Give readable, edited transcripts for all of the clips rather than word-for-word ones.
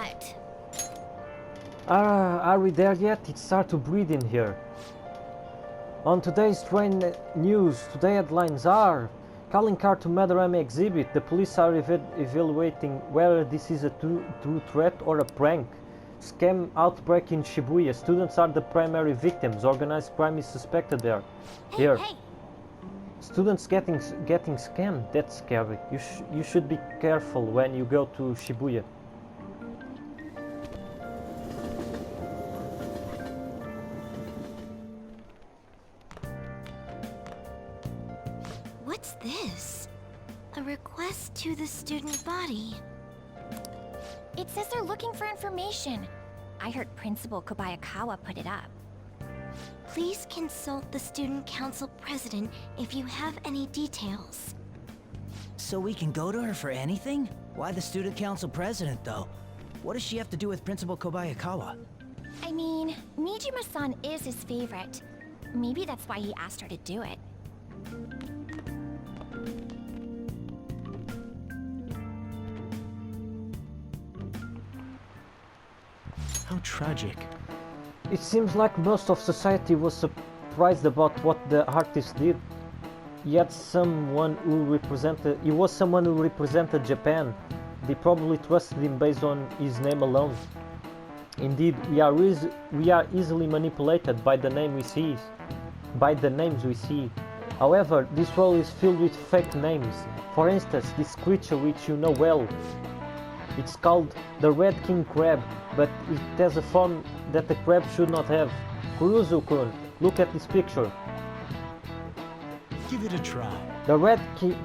that? Are we there yet? It's hard to breathe in here. On today's train news, today headlines are: calling car to Madarame exhibit. The police are evaluating whether this is a true threat or a prank. Scam outbreak in Shibuya. Students are the primary victims. Organized crime is suspected there. Here. Hey! Students getting scammed. That's scary. You should be careful when you go to Shibuya. What's this? A request to the student body. It says they're looking for information. I heard Principal Kobayakawa put it up. Please consult the student council president if you have any details. So we can go to her for anything? Why the student council president, though? What does she have to do with Principal Kobayakawa? I mean, Nijima-san is his favorite. Maybe that's why he asked her to do it. How tragic. It seems like most of society was surprised about what the artist did. He was someone who represented Japan. They probably trusted him based on his name alone. Indeed, we are easily manipulated by the names we see. However, this world is filled with fake names. For instance, this creature which you know well. It's called the Red King Crab, but it has a form that the crab should not have. Kuruzu-kun, look at this picture. Give it a try. The Red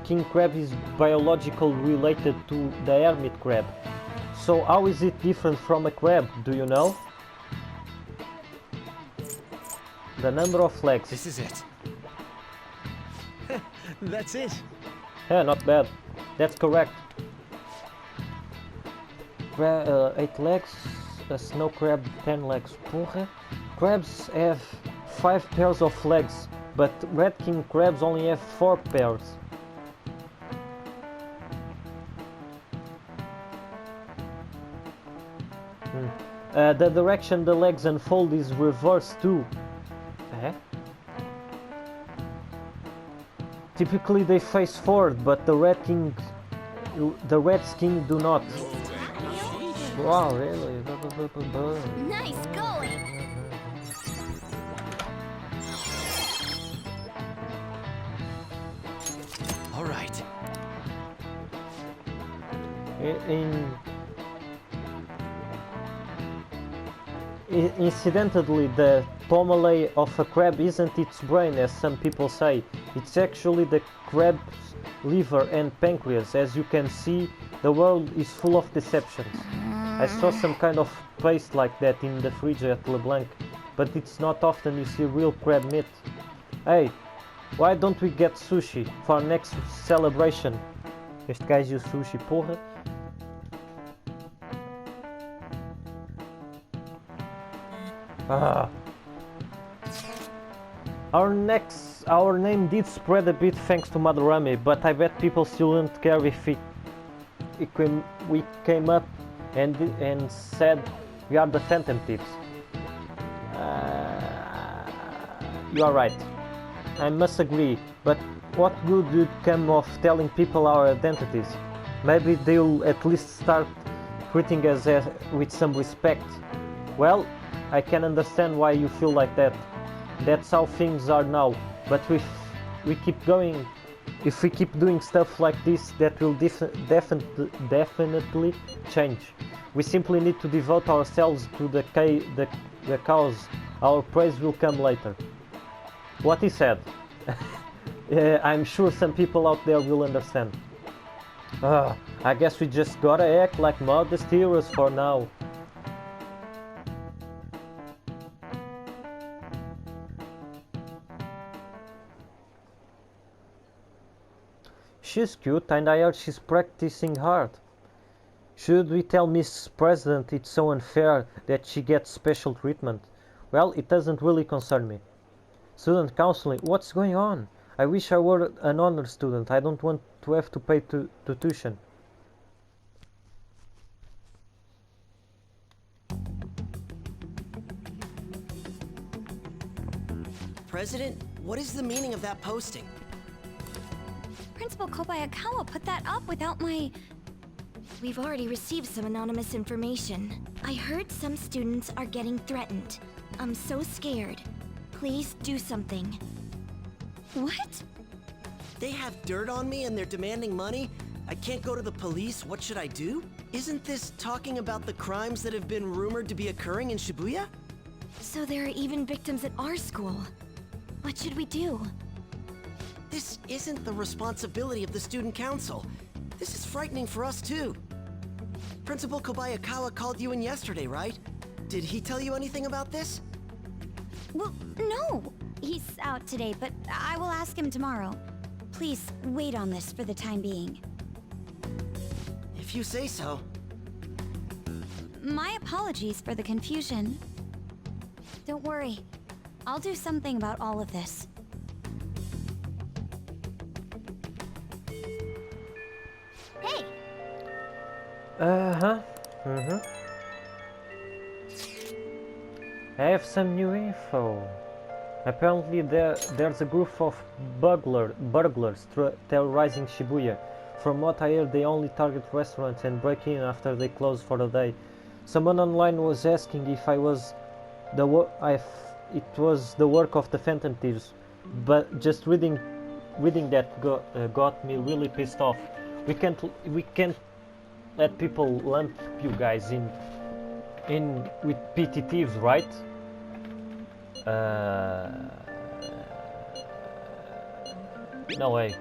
King Crab is biologically related to the hermit crab. So how is it different from a crab, do you know? The number of legs. This is it. That's it. Yeah, not bad. That's correct. 8 legs, a snow crab 10 legs. Porra. Crabs have 5 pairs of legs, but Red King crabs only have 4 pairs. The direction the legs unfold is reversed too. Typically they face forward, but the Red King do not. Wow, really? Nice going! All right. Incidentally, the pomale of a crab isn't its brain, as some people say. It's actually the crab's liver and pancreas. As you can see, the world is full of deceptions. I saw some kind of paste like that in the fridge at LeBlanc, but it's not often you see real crab meat. Hey, why don't we get sushi for our next celebration? Este gajo sushi, porra. Our name did spread a bit thanks to Madarame, but I bet people still don't care if we came up and said we are the Phantom Thieves. You are right. I must agree, but what good would come of telling people our identities? Maybe they'll at least start treating us with some respect. Well, I can understand why you feel like that. That's how things are now. But if we keep doing stuff like this, that will definitely change. We simply need to devote ourselves to the cause. Our praise will come later. What he said. I'm sure some people out there will understand. I guess we just gotta act like modest heroes for now. She's cute and I heard she's practicing hard. Should we tell Miss President it's so unfair that she gets special treatment? Well, it doesn't really concern me. Student counseling, what's going on? I wish I were an honor student. I don't want to have to pay tuition. president? What is the meaning of that posting? Principal Kobayakawa put that up without my... We've already received some anonymous information. I heard some students are getting threatened. I'm so scared. Please do something. What? They have dirt on me and they're demanding money? I can't go to the police, what should I do? Isn't this talking about the crimes that have been rumored to be occurring in Shibuya? So there are even victims at our school. What should we do? This isn't the responsibility of the student council. This is frightening for us too. Principal Kobayakawa called you in yesterday, right? Did he tell you anything about this? Well, no. He's out today, but I will ask him tomorrow. Please wait on this for the time being. If you say so. My apologies for the confusion. Don't worry. I'll do something about all of this. Hey! Uh-huh. I have some new info. Apparently there's a group of burglars terrorizing Shibuya. From what I heard, they only target restaurants and break in after they close for the day. Someone online was asking if it was the work of the Phantom Thieves, but just reading that got me really pissed off. We can't let people lump you guys in with PT thieves, right? No way.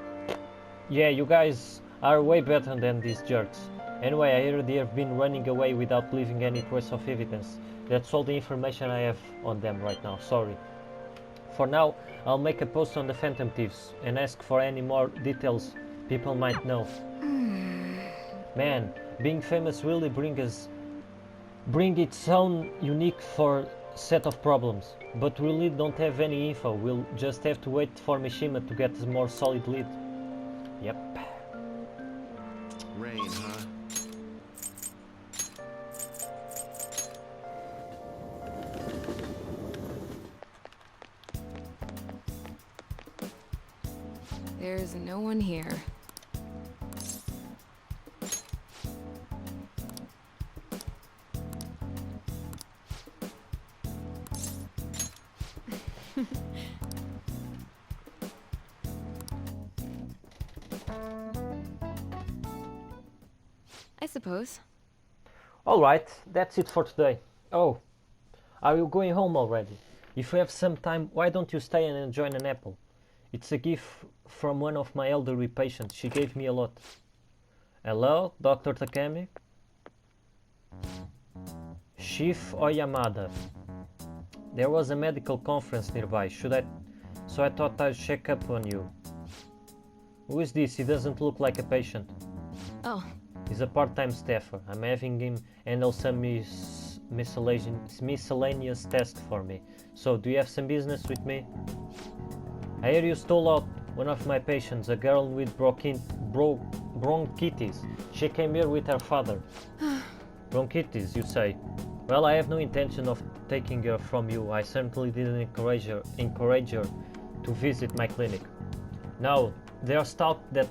Yeah, you guys are way better than these jerks. Anyway, I heard they have been running away without leaving any trace of evidence. That's all the information I have on them right now, sorry. For now, I'll make a post on the Phantom Thieves and ask for any more details people might know. Man, being famous really bring its own unique set of problems. But we really don't have any info, we'll just have to wait for Mishima to get a more solid lead. Yep. Rain, huh? There's no one here. I suppose. Alright, that's it for today. Oh, are you going home already? If you have some time, why don't you stay and enjoy an apple? It's a gift from one of my elderly patients. She gave me a lot. Hello, Dr. Takemi? Chief Oyamada. There was a medical conference nearby. So I thought I'd check up on you. Who is this? He doesn't look like a patient. Oh, He's a part-time staffer. I'm having him handle some miscellaneous tasks for me. So, do you have some business with me? I hear you stole out one of my patients, a girl with bronchitis. She came here with her father. Bronchitis, you say? Well, I have no intention of taking her from you. I certainly didn't encourage her to visit my clinic. Now, there's talk that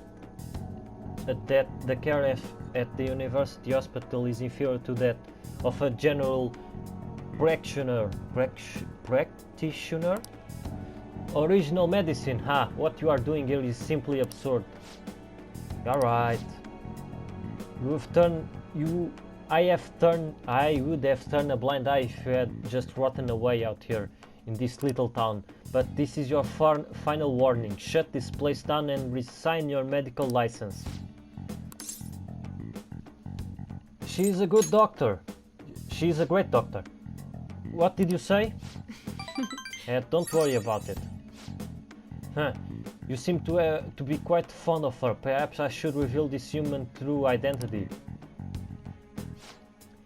the care at the university hospital is inferior to that of a general practitioner. Original medicine, what you are doing here is simply absurd. Alright. I would have turned a blind eye if you had just rotten away out here in this little town. But this is your final warning. Shut this place down and resign your medical license. She's a good doctor. She's a great doctor. What did you say? Don't worry about it. You seem to be quite fond of her. Perhaps I should reveal this human true identity.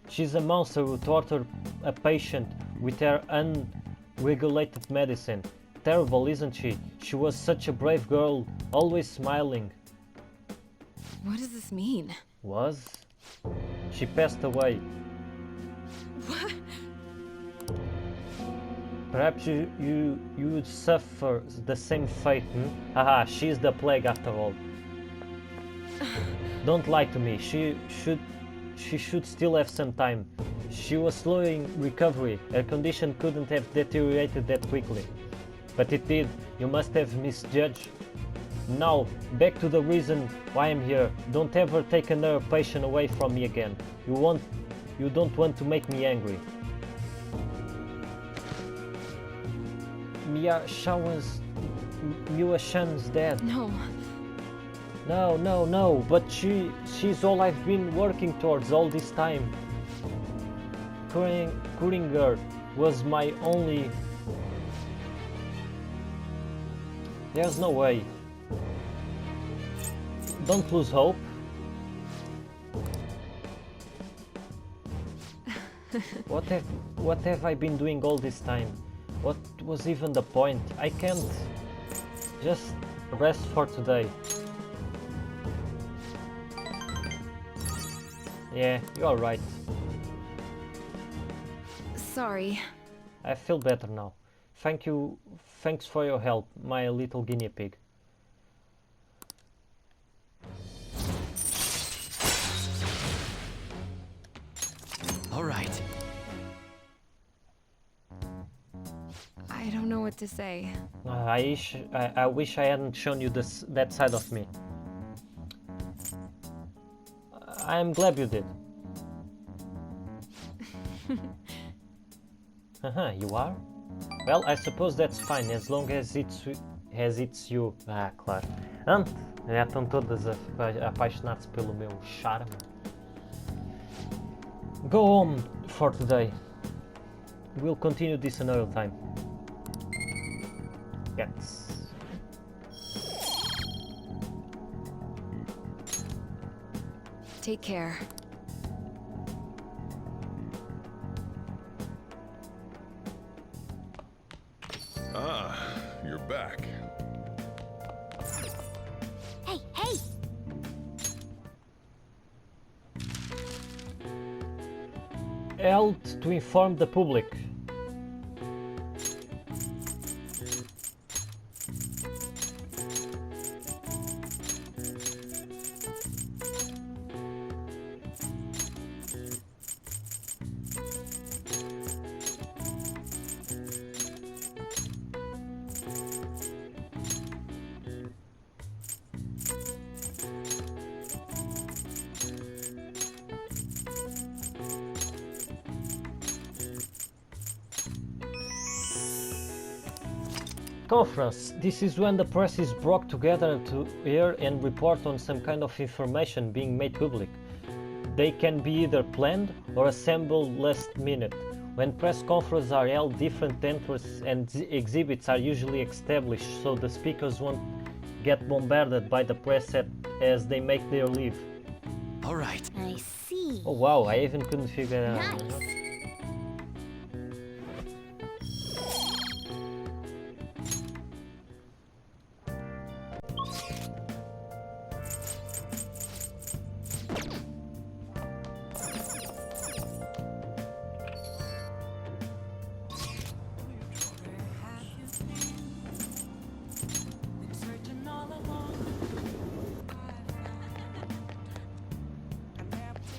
She's a monster who tortured a patient with her unregulated medicine. Terrible, isn't she? She was such a brave girl, always smiling. what does this mean? Was? She passed away. What? Perhaps you would suffer the same fate, hmm? Haha, she's the plague after all. Don't lie to me, she should still have some time. She was slow in recovery, her condition couldn't have deteriorated that quickly. But it did, you must have misjudged. Now, back to the reason why I'm here. Don't ever take another patient away from me again. You don't want to make me angry. Miwa-chan's dead. No. No, but she's all I've been working towards all this time. Curing her was my only... There's no way. Don't lose hope. What have I been doing all this time? What was even the point? I can't just rest for today. Yeah, you're right. Sorry. I feel better now. Thanks for your help, my little guinea pig. All right. I don't know what to say. I wish I hadn't shown you that side of me. I'm glad you did. You are? Well, I suppose that's fine, as long as it's you. Ah, claro. Já estão todas a apaixonar-se pelo meu charme. Go home for today. We'll continue this another time. Yes. Take care. Ah, you're back. Hey, hey! Held to inform the public. Conference. This is when the press is brought together to hear and report on some kind of information being made public. They can be either planned or assembled last minute. When press conferences are held, different entrances and exhibits are usually established so the speakers won't get bombarded by the press as they make their leave. All right. I see. Oh wow, I even couldn't figure it out. Nice.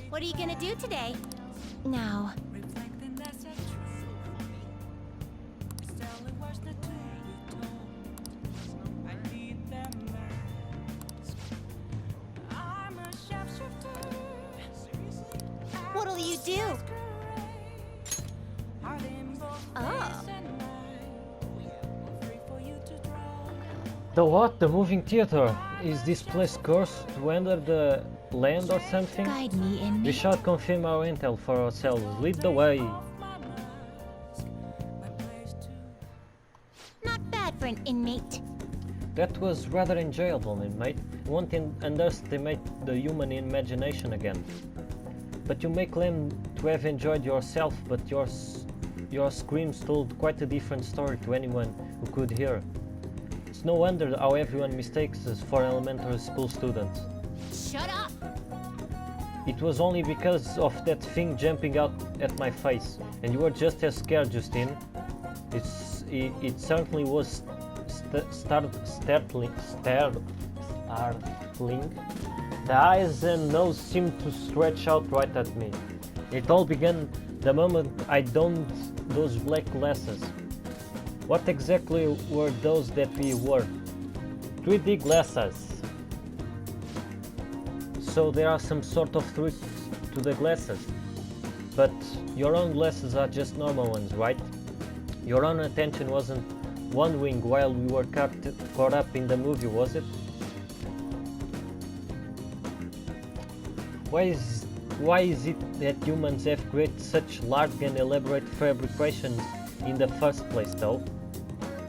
What are you gonna do today? Now. What'll you do? Oh. The what? The moving theater? Is this place cursed to enter the land or something? Guide me in. We shall confirm our intel for ourselves. Lead the way. Not bad for an inmate. That was rather enjoyable, inmate. Won't underestimate the human imagination again. But you may claim to have enjoyed yourself, but your screams told quite a different story to anyone who could hear. It's no wonder how everyone mistakes us for elementary school students. Shut up! It was only because of that thing jumping out at my face, and you were just as scared, Justine. It certainly was startling. The eyes and nose seemed to stretch out right at me. It all began the moment I donned those black glasses. What exactly were those that we wore? 3D glasses. So there are some sort of tricks to the glasses. But your own glasses are just normal ones, right? Your own attention wasn't wandering while we were caught up in the movie, was it? Why is it that humans have created such large and elaborate fabrications in the first place, though?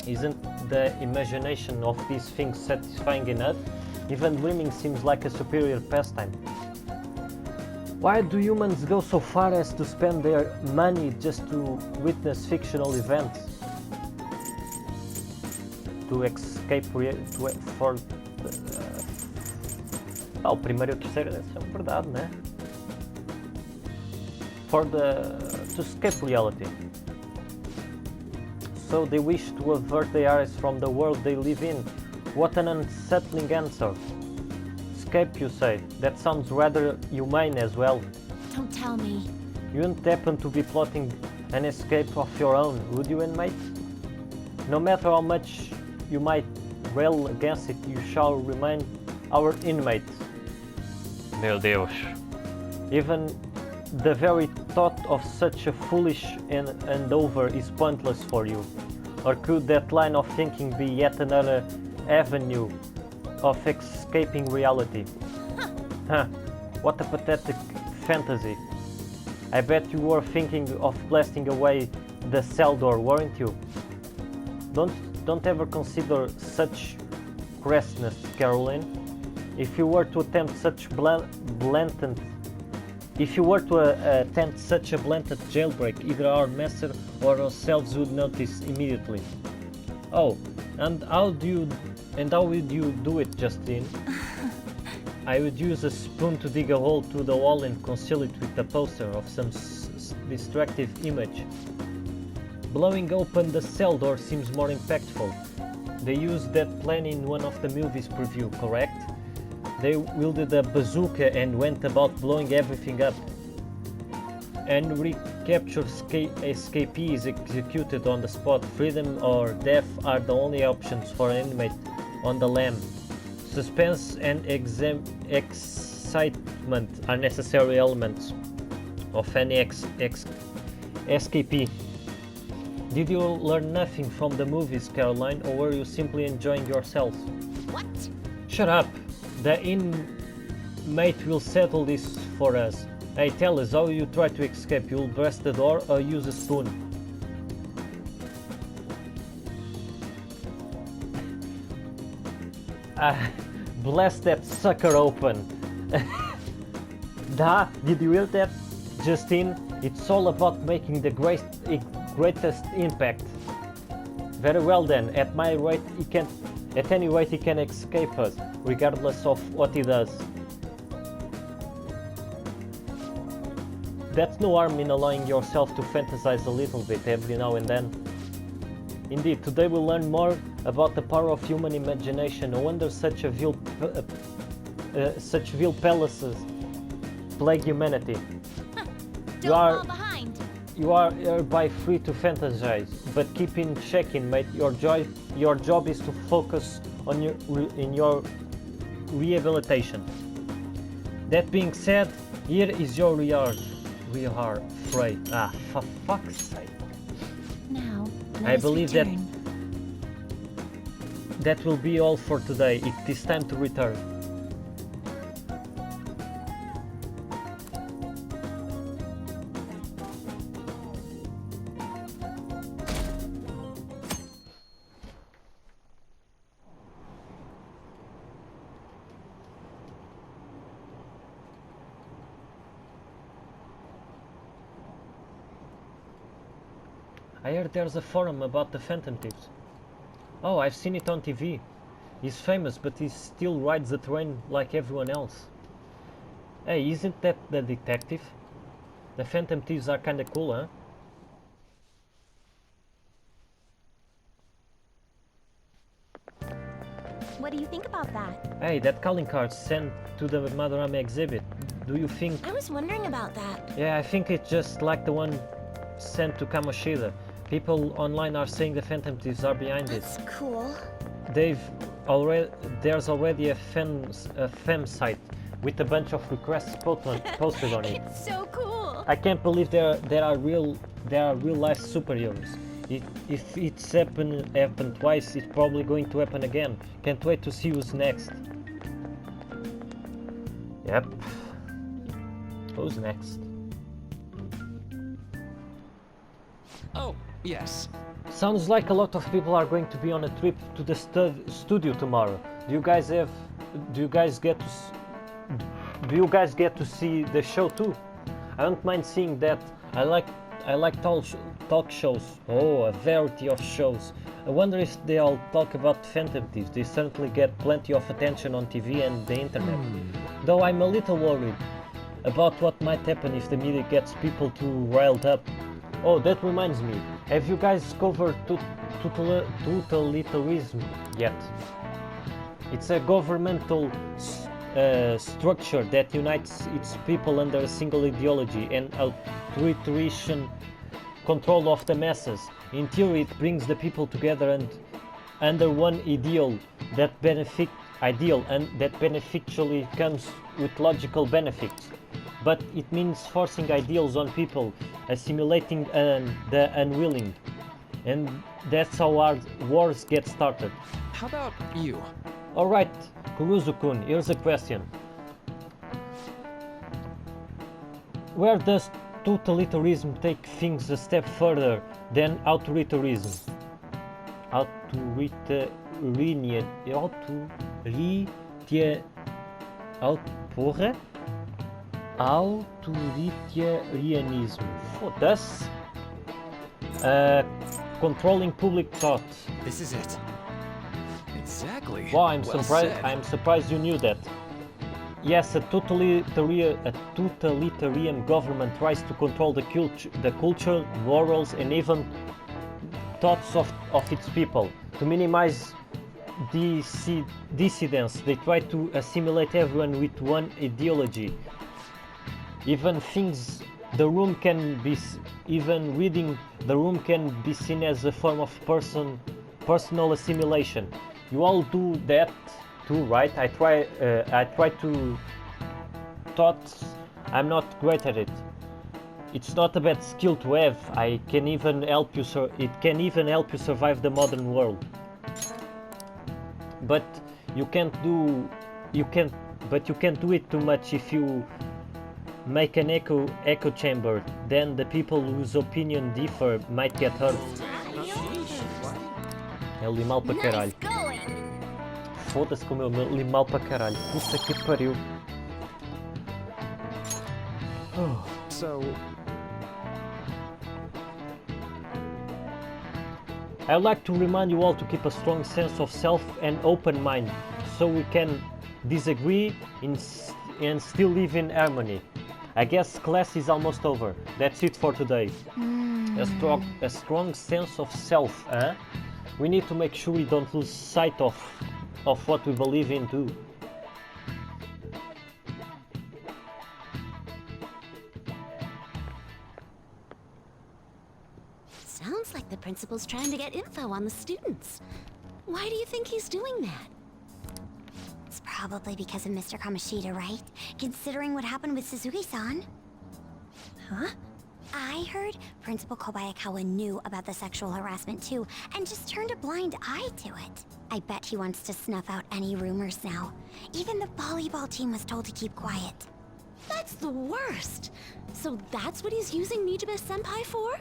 Isn't the imagination of these things satisfying enough? Even dreaming seems like a superior pastime. Why do humans go so far as to spend their money just to witness fictional events? To escape for... o primeiro e o terceiro são verdade, né? To escape reality. So they wish to avert their eyes from the world they live in. What an unsettling answer. Escape, you say? That sounds rather humane as well. Don't tell me. You wouldn't happen to be plotting an escape of your own, would you, inmate? No matter how much you might rail against it, you shall remain our inmate. Meu Deus. Even the very thought of such a foolish endeavor is pointless for you. Or could that line of thinking be yet another avenue of escaping reality? Huh, what a pathetic fantasy. I bet you were thinking of blasting away the cell door, weren't you? Don't ever consider such crassness, Caroline. If you were to attempt such blatant jailbreak, either our master or ourselves would notice immediately. Oh, and how would you do it, Justine? I would use a spoon to dig a hole through the wall and conceal it with a poster of some distractive image. Blowing open the cell door seems more impactful. They used that plan in one of the movie's preview, correct? They wielded a bazooka and went about blowing everything up. And recaptured escapees executed on the spot. Freedom or death are the only options for an inmate on the lam. Suspense and excitement are necessary elements of any escapee. Did you learn nothing from the movies, Caroline, or were you simply enjoying yourself? What? Shut up! The inmate will settle this for us. Hey, tell us how you try to escape. You'll burst the door or use a spoon? Blast that sucker open. Did you hear that, Justine? It's all about making the greatest impact. Very well then, at any rate he can escape us, regardless of what he does. That's no harm in allowing yourself to fantasize a little bit every now and then. Indeed, today we'll learn more about the power of human imagination. No wonder such vile palaces plague humanity. Don't fall behind. You are hereby free to fantasize, but keep in check, inmate. Your job is to focus on your rehabilitation. That being said, here is your reward. We are afraid. For fuck's sake. Now, I believe return. that will be all for today. It is time to return. I heard there's a forum about the Phantom Thieves. Oh, I've seen it on TV. He's famous, but he still rides the train like everyone else. Hey, isn't that the detective? The Phantom Thieves are kinda cool, huh? What do you think about that? Hey, that calling card sent to the Madorama exhibit. Do you think... I was wondering about that. Yeah, I think it's just like the one sent to Kamoshida. People online are saying the Phantom Thieves are behind it. That's cool. There's already a fan site with a bunch of requests posted on it. It's so cool. I can't believe there are real life superheroes. If it's happened twice, it's probably going to happen again. Can't wait to see who's next. Yep. Who's next? Oh, yes. Sounds like a lot of people are going to be on a trip to the studio tomorrow. Do you guys get to see the show too? I don't mind seeing that. I like talk shows. Oh, a variety of shows. I wonder if they all talk about Phantom Thieves. They certainly get plenty of attention on TV and the internet. Though I'm a little worried about what might happen if the media gets people too riled up. Oh, that reminds me. Have you guys covered totalitarism yet? It's a governmental structure that unites its people under a single ideology and authoritarian control of the masses. In theory, it brings the people together and under one ideal that beneficially comes with logical benefits. But it means forcing ideals on people, assimilating the unwilling. And that's how wars get started. How about you? Alright, Kuruzu-kun, here's a question. Where does totalitarism take things a step further than authoritarianism? Authoritarianism. Thus, controlling public thought. This is it. Exactly. Wow, I'm Well surprised. said. I'm surprised you knew that. Yes, a totalitarian government tries to control the culture, morals, and even thoughts of its people. To minimize dissidents, they try to assimilate everyone with one ideology. Even reading the room can be seen as a form of personal assimilation. You all do that too, right? I try to thoughts. I'm not great at it. It's not a bad skill to have. It can even help you survive the modern world. But you can't do it too much if you make an echo chamber. Then the people whose opinion differ might get hurt. É limal para caralho. Nice going. Foda-se como eu limal para caralho. Puta que pariu. So, I'd like to remind you all to keep a strong sense of self and open mind, so we can disagree and still live in harmony. I guess class is almost over. That's it for today. A strong sense of self, huh? We need to make sure we don't lose sight of what we believe in too. Sounds like the principal's trying to get info on the students. Why do you think he's doing that? It's probably because of Mr. Kamoshida, right? Considering what happened with Suzuki-san. Huh? I heard Principal Kobayakawa knew about the sexual harassment too, and just turned a blind eye to it. I bet he wants to snuff out any rumors now. Even the volleyball team was told to keep quiet. That's the worst. So that's what he's using Nijibe-senpai for?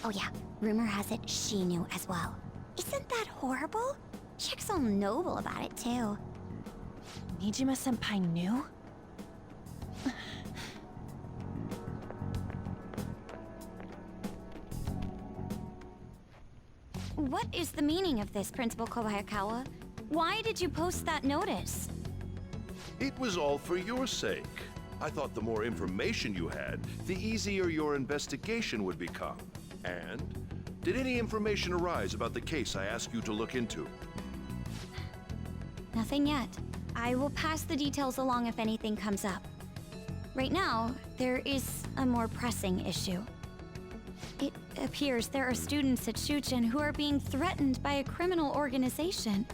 Oh yeah, rumor has it she knew as well. Isn't that horrible? Chick's all noble about it too. Nijima-senpai knew? What is the meaning of this, Principal Kobayakawa? Why did you post that notice? It was all for your sake. I thought the more information you had, the easier your investigation would become. And did any information arise about the case I asked you to look into? Nothing yet. I will pass the details along if anything comes up. Right now, there is a more pressing issue. It appears there are students at Shuchen who are being threatened by a criminal organization.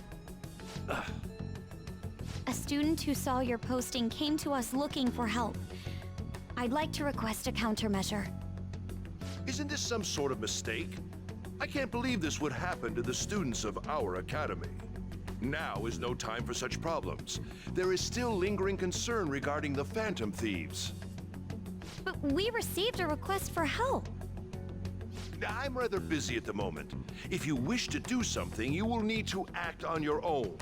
A student who saw your posting came to us looking for help. I'd like to request a countermeasure. Isn't this some sort of mistake? I can't believe this would happen to the students of our academy. Now is no time for such problems. There is still lingering concern regarding the Phantom Thieves. But we received a request for help. I'm rather busy at the moment. If you wish to do something, you will need to act on your own.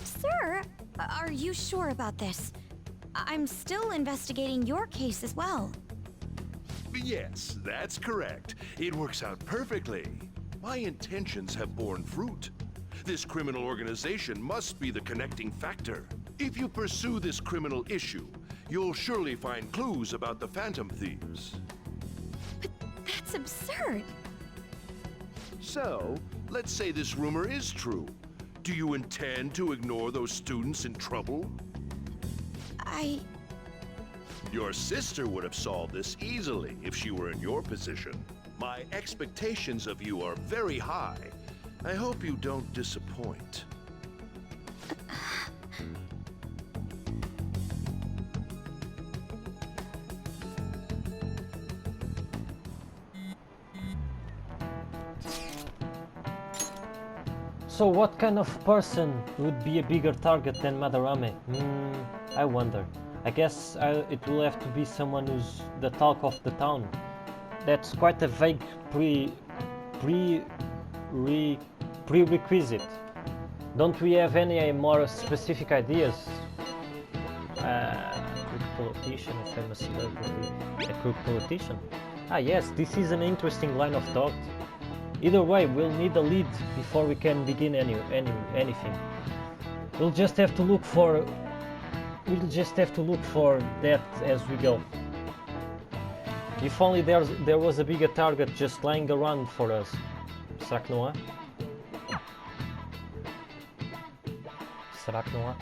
Sir, are you sure about this? I'm still investigating your case as well. Yes, that's correct. It works out perfectly. My intentions have borne fruit. This criminal organization must be the connecting factor. If you pursue this criminal issue, you'll surely find clues about the Phantom Thieves. But that's absurd. So, let's say this rumor is true. Do you intend to ignore those students in trouble? Your sister would have solved this easily if she were in your position. My expectations of you are very high. I hope you don't disappoint. So what kind of person would be a bigger target than Madarame? I wonder. I guess it will have to be someone who's the talk of the town. That's quite a vague prerequisite. Don't we have any more specific ideas? A crooked politician, a famous celebrity, a crooked politician. Ah yes, this is an interesting line of thought. Either way, we'll need a lead before we can begin anything. We'll just have to look for that as we go. If only there was a bigger target just lying around for us. Será que não há? Será que não há?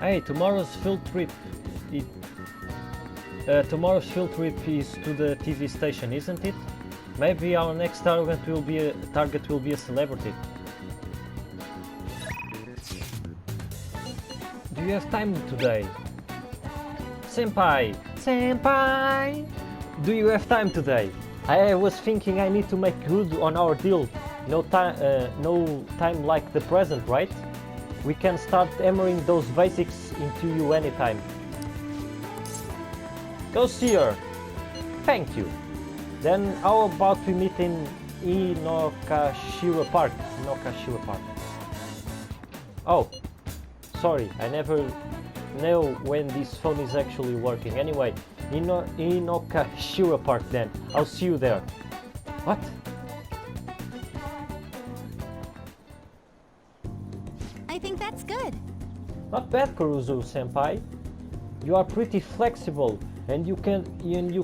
Hey, tomorrow's field trip is to the TV station, isn't it? Maybe our next target will be a celebrity. Do you have time today? Senpai! Do you have time today? I was thinking I need to make good on our deal. No time like the present, right? We can start hammering those basics into you anytime. Go see her. Thank you. Then how about we meet in Inokashira Park? Oh, sorry, I never know when this phone is actually working. Anyway, Inokashira Park then. I'll see you there. What? I think that's good. Not bad, Kuruzu-senpai. You are pretty flexible. And you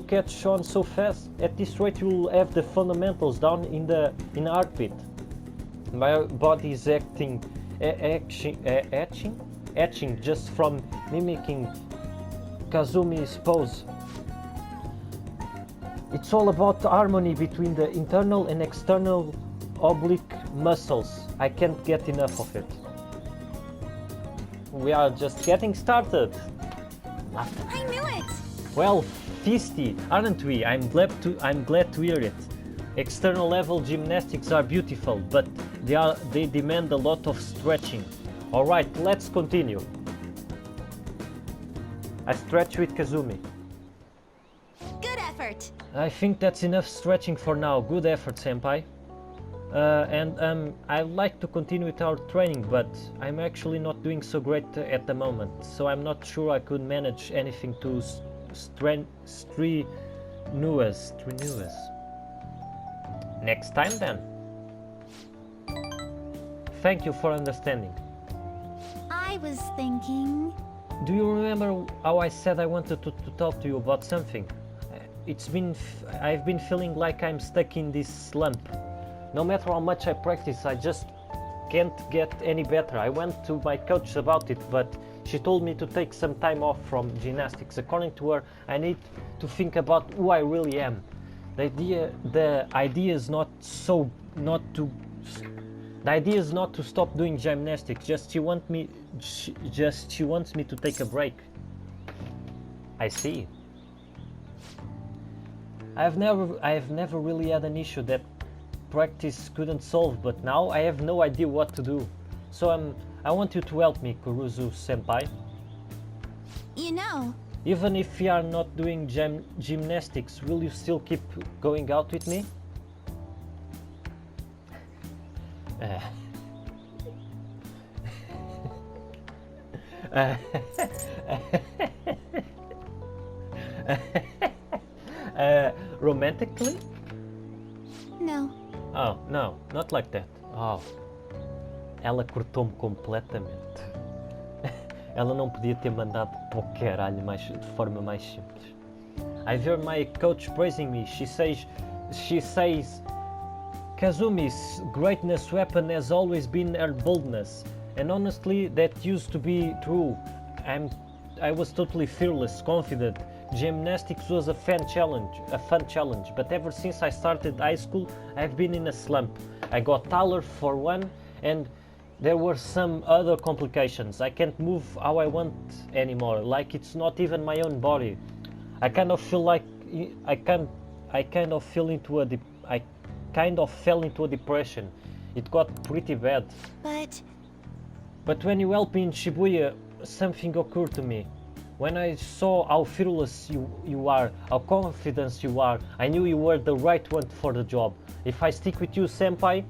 catch on so fast. At this rate, you will have the fundamentals down in heartbeat. My body is etching just from mimicking Kazumi's pose. It's all about harmony between the internal and external oblique muscles. I can't get enough of it. We are just getting started. I knew it! Well, feisty, aren't we? I'm glad to hear it. External level gymnastics are beautiful, but they demand a lot of stretching. Alright, let's continue. I stretch with Kazumi. Good effort! I think that's enough stretching for now. Good effort, senpai. I'd like to continue with our training, but I'm actually not doing so great at the moment, so I'm not sure I could manage anything too strenuous. Next time then. Thank you for understanding. I was thinking... Do you remember how I said I wanted to talk to you about something? I've been feeling like I'm stuck in this slump. No matter how much I practice, I just can't get any better. I went to my coach about it, but she told me to take some time off from gymnastics. According to her, I need to think about who I really am. The idea is not to stop doing gymnastics. She wants me to take a break. I see. I have never really had an issue that practice couldn't solve, but now I have no idea what to do. So I want you to help me, Kuruzu-senpai. You know, Even if we are not doing gymnastics, will you still keep going out with me? Romantically? no. Oh, no, not like that. Oh, ela cortou-me completamente. Ela não podia ter mandado para o caralho de forma mais simples. I hear my coach praising me. She says, Kazumi's greatness weapon has always been her boldness. And honestly, that used to be true. I was totally fearless, confident. Gymnastics was a fun challenge, but ever since I started high school, I've been in a slump. I got taller for one, and there were some other complications. I can't move how I want anymore, like it's not even my own body. I kind of feel like I kind of fell into a depression. It got pretty bad. But when you helped me in Shibuya, something occurred to me. When I saw how fearless you are, how confident you are, I knew you were the right one for the job. If I stick with you, senpai,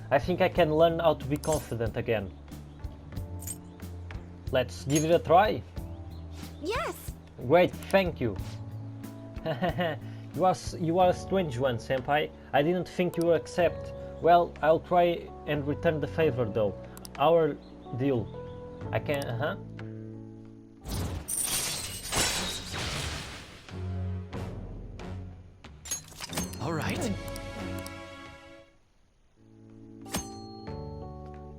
I think I can learn how to be confident again. Let's give it a try. Yes. Great, thank you. You are a strange one, senpai. I didn't think you would accept. Well, I'll try and return the favor though. Our deal. I can, All right.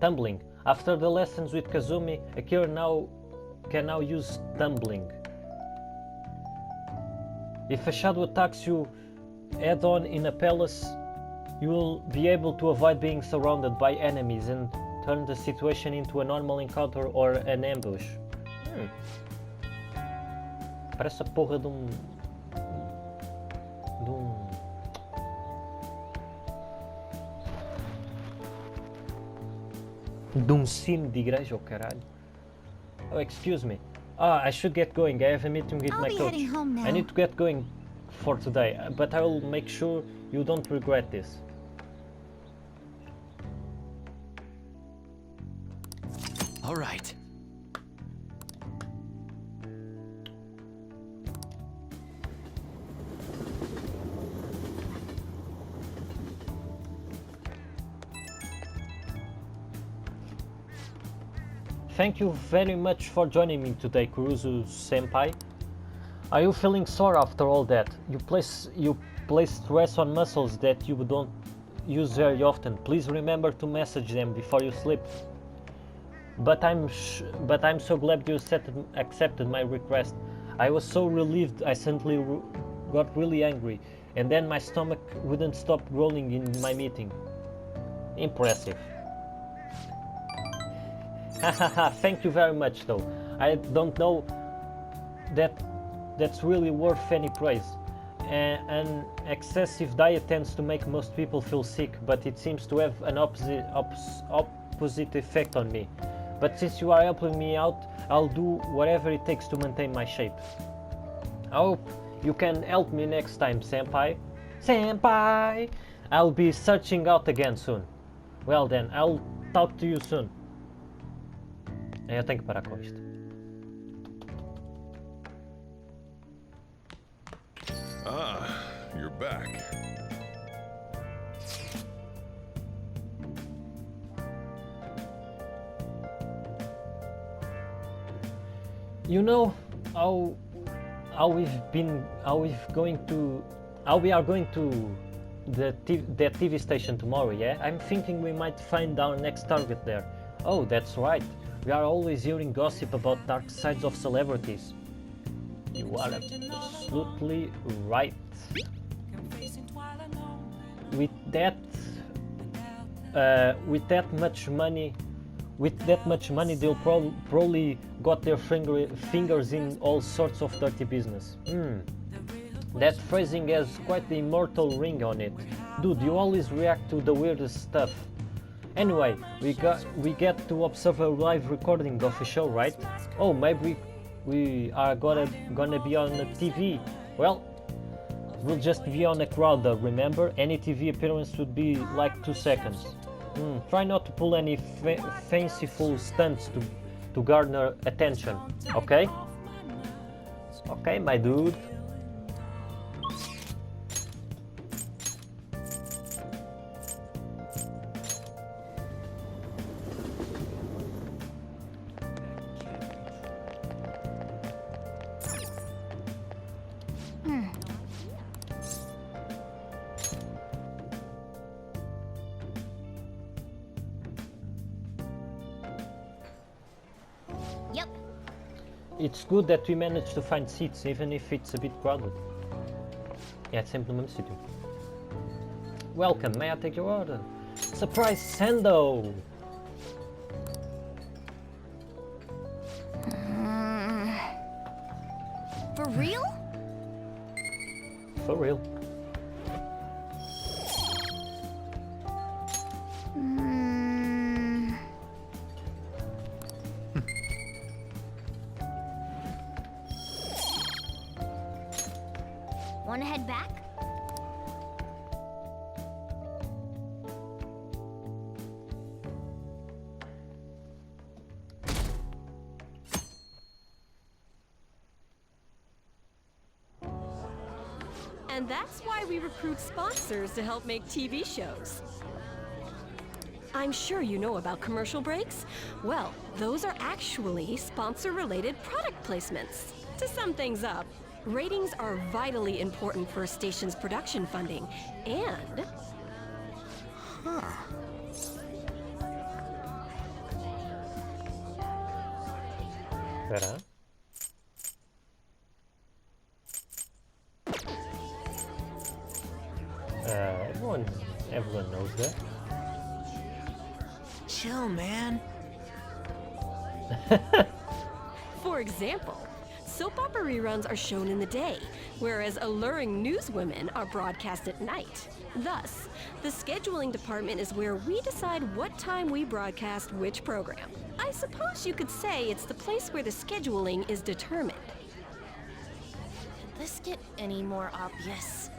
Tumbling. After the lessons with Kazumi, Akira can now use tumbling. If a shadow attacks you head-on in a palace, you will be able to avoid being surrounded by enemies and turn the situation into a normal encounter or an ambush. Parece a porra de um sino de igreja, oh caralho. Oh, excuse me. I should get going. I have a meeting with I'll my be coach. heading home now. I need to get going for today, but I will make sure you don't regret this. All right. Thank you very much for joining me today, Kuruzu-senpai. Are you feeling sore after all that? You place stress on muscles that you don't use very often. Please remember to message them before you sleep. But I'm so glad you accepted my request. I was so relieved. I suddenly got really angry, and then my stomach wouldn't stop growling in my meeting. Impressive. Hahaha, thank you very much though. I don't know that's really worth any praise. An excessive diet tends to make most people feel sick, but it seems to have an opposite effect on me. But since you are helping me out, I'll do whatever it takes to maintain my shape. I hope you can help me next time, senpai. Senpai! I'll be searching out again soon. Well then, I'll talk to you soon. Eu tenho que parar com isto. Ah, you're back. You know how we are going to that TV station tomorrow, yeah? I'm thinking we might find our next target there. Oh, that's right. We are always hearing gossip about dark sides of celebrities. You are absolutely right. With that much money, they'll probably got their fingers in all sorts of dirty business. That phrasing has quite the immortal ring on it. Dude, you always react to the weirdest stuff. Anyway, we get to observe a live recording of a show, right? Oh, maybe we are gonna be on a TV. Well, we'll just be on a crowd though, remember? Any TV appearance would be like 2 seconds. Try not to pull any fanciful stunts to garner attention, okay? Okay, my dude. Yep. It's good that we managed to find seats, even if it's a bit crowded. É sempre no mesmo sítio. Welcome, may I take your order? Surprise Sando! For real? For real. Wanna head back? And that's why we recruit sponsors to help make TV shows. I'm sure you know about commercial breaks. Well, those are actually sponsor-related product placements. To sum things up, ratings are vitally important for a station's production funding, and... Espera. Everyone knows that. Chill, man. For example, soap opera reruns are shown in the day, whereas alluring newswomen are broadcast at night. Thus, the scheduling department is where we decide what time we broadcast which program. I suppose you could say it's the place where the scheduling is determined. Could this get any more obvious?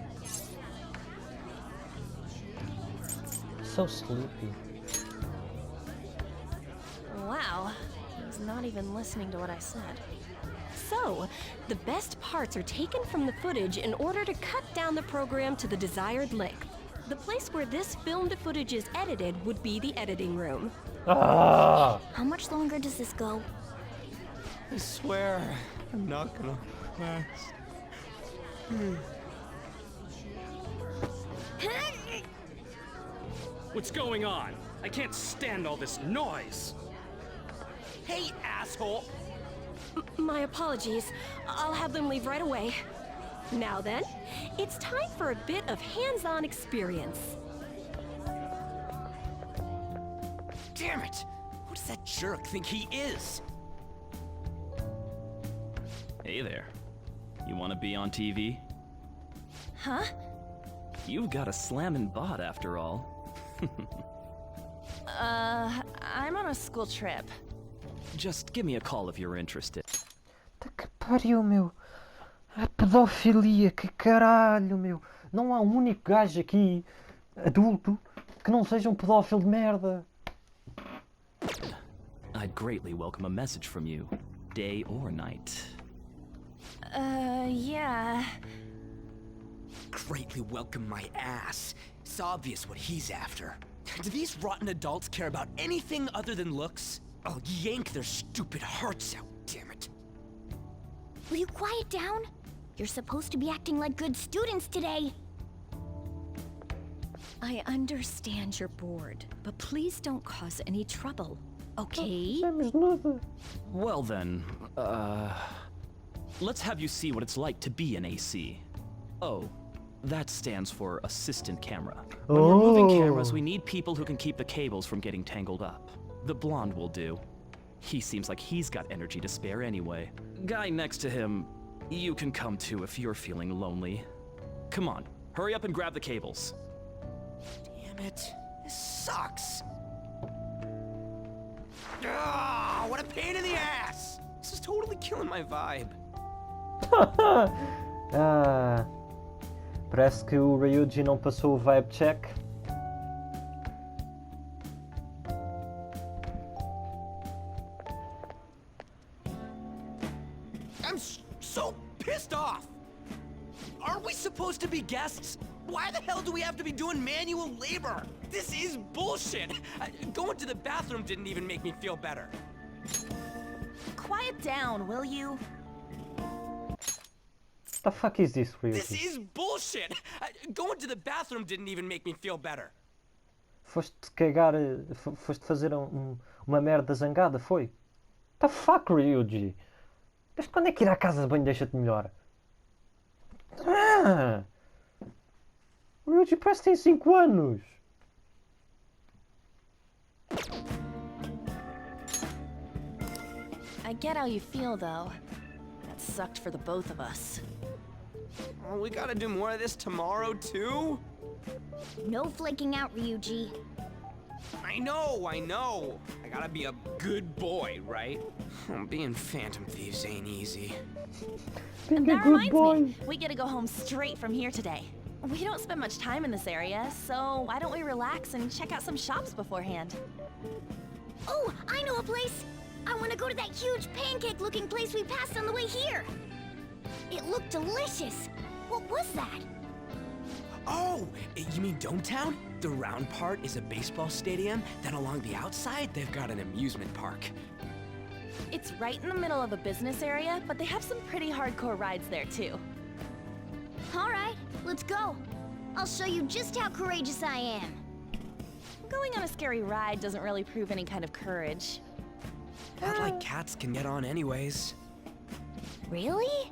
So sleepy. Wow, he's not even listening to what I said. So, the best parts are taken from the footage in order to cut down the program to the desired length. The place where this filmed footage is edited would be the editing room. Ah! How much longer does this go? I swear, I'm not gonna last. What's going on? I can't stand all this noise. Hey, asshole! My apologies. I'll have them leave right away. Now then, it's time for a bit of hands-on experience. Damn it! Who does that jerk think he is? Hey there. You want to be on TV? Huh? You've got a slammin' bod after all. I'm on a school trip. Just give me a call if you're interested. Tá que pariu, meu. A pedofilia, que caralho, meu. Não há um único gajo aqui, adulto, que não seja um pedófilo de merda. I'd greatly welcome a message from you, day or night. Yeah. Greatly welcome my ass. It's obvious what he's after. Do these rotten adults care about anything other than looks? I'll yank their stupid hearts out, damn it. Will you quiet down? You're supposed to be acting like good students today. I understand you're bored, but please don't cause any trouble, okay? Sabemos nada. Well then, let's have you see what it's like to be an AC. Oh, that stands for assistant camera. When we're moving cameras, we need people who can keep the cables from getting tangled up. The blonde will do. He seems like he's got energy to spare anyway. Guy next to him, you can come too if you're feeling lonely. Come on, hurry up and grab the cables. Damn it. This sucks. Ah, what a pain in the ass! This is totally killing my vibe. Ah, parece que o Ryuji não passou o vibe check. I'm so pissed off! Aren't we supposed to be guests? Why the hell do we have to be doing manual labor? This is bullshit! Going to the bathroom didn't even make me feel better. Quiet down, will you? The fuck is this, Ryuji? This is bullshit! Going to the bathroom didn't even make me feel better. Foste cagar, foste fazer uma merda zangada, foi? The fuck, Ryuji? Desde quando é que ir à casa de banho deixa-te melhor? Ah! Ryuji parece que tem 5 anos. I get how you feel, though. That sucked for the both of us. Oh, we gotta do more of this tomorrow, too? No flaking out, Ryuji. I know. I gotta be a good boy, right? Being Phantom Thieves ain't easy. Being And a that good reminds boy. me, we get to go home straight from here today. We don't spend much time in this area, so why don't we relax and check out some shops beforehand? Oh, I know a place! I want to go to that huge pancake-looking place we passed on the way here! It looked delicious! What was that? Oh, you mean Dometown? The round part is a baseball stadium, then along the outside, they've got an amusement park. It's right in the middle of a business area, but they have some pretty hardcore rides there too. Alright, let's go. I'll show you just how courageous I am. Going on a scary ride doesn't really prove any kind of courage. Not like cats can get on anyways. Really?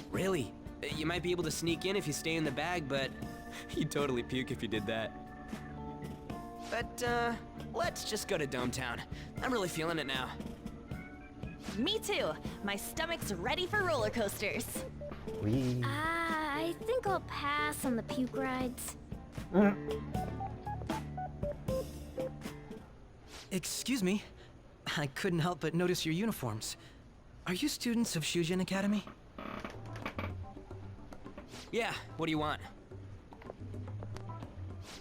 Really? You might be able to sneak in if you stay in the bag, but you'd totally puke if you did that. But, let's just go to Dometown. I'm really feeling it now. Me too. My stomach's ready for roller coasters. Wee. I think I'll pass on the puke rides. Excuse me. I couldn't help but notice your uniforms. Are you students of Shujin Academy? Yeah, what do you want?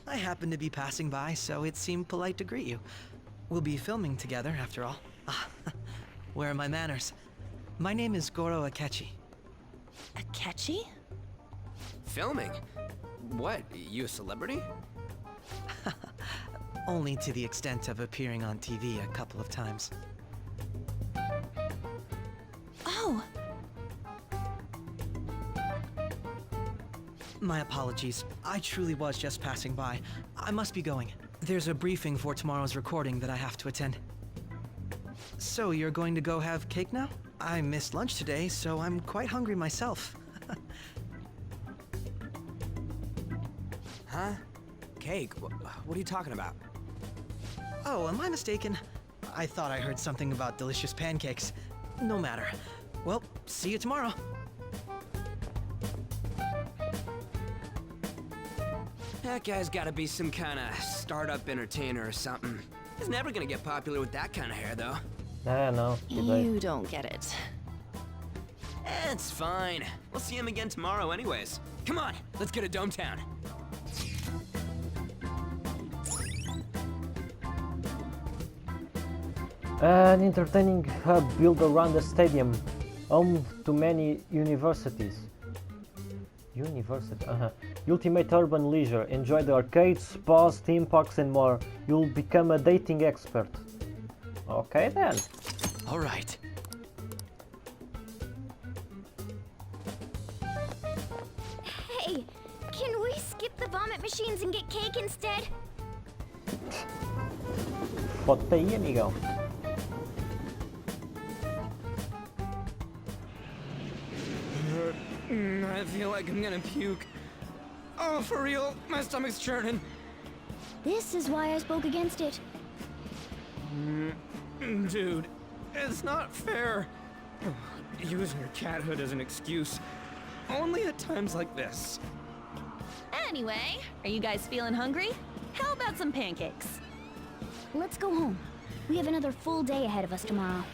I happened to be passing by, so it seemed polite to greet you. We'll be filming together, after all. Where are my manners? My name is Goro Akechi. Akechi? Filming? What, you a celebrity? Only to the extent of appearing on TV a couple of times. Oh, My apologies. I truly was just passing by. I must be going. There's a briefing for tomorrow's recording that I have to attend. So, you're going to go have cake now? I missed lunch today, so I'm quite hungry myself. Huh? Cake? What are you talking about? Oh, am I mistaken? I thought I heard something about delicious pancakes. No matter. Well, see you tomorrow. That guy's gotta be some kind of startup entertainer or something. He's never gonna get popular with that kind of hair, though. Ah, não. you don't get it. It's fine. We'll see him again tomorrow anyways. Come on, let's go to Dometown. An entertaining hub built around the stadium, home to many universities. Ultimate urban leisure. Enjoy the arcades, spas, theme parks and more. You'll become a dating expert. Okay then. All right. skip the vomit machines and get cake instead? Pode-te aí, amigão. I feel like I'm gonna puke. Oh, for real? My stomach's churning. This is why I spoke against it. Dude, it's not fair. Using your cathood as an excuse. Only at times like this. Anyway, are you guys feeling hungry? How about some pancakes? Let's go home. We have another full day ahead of us tomorrow.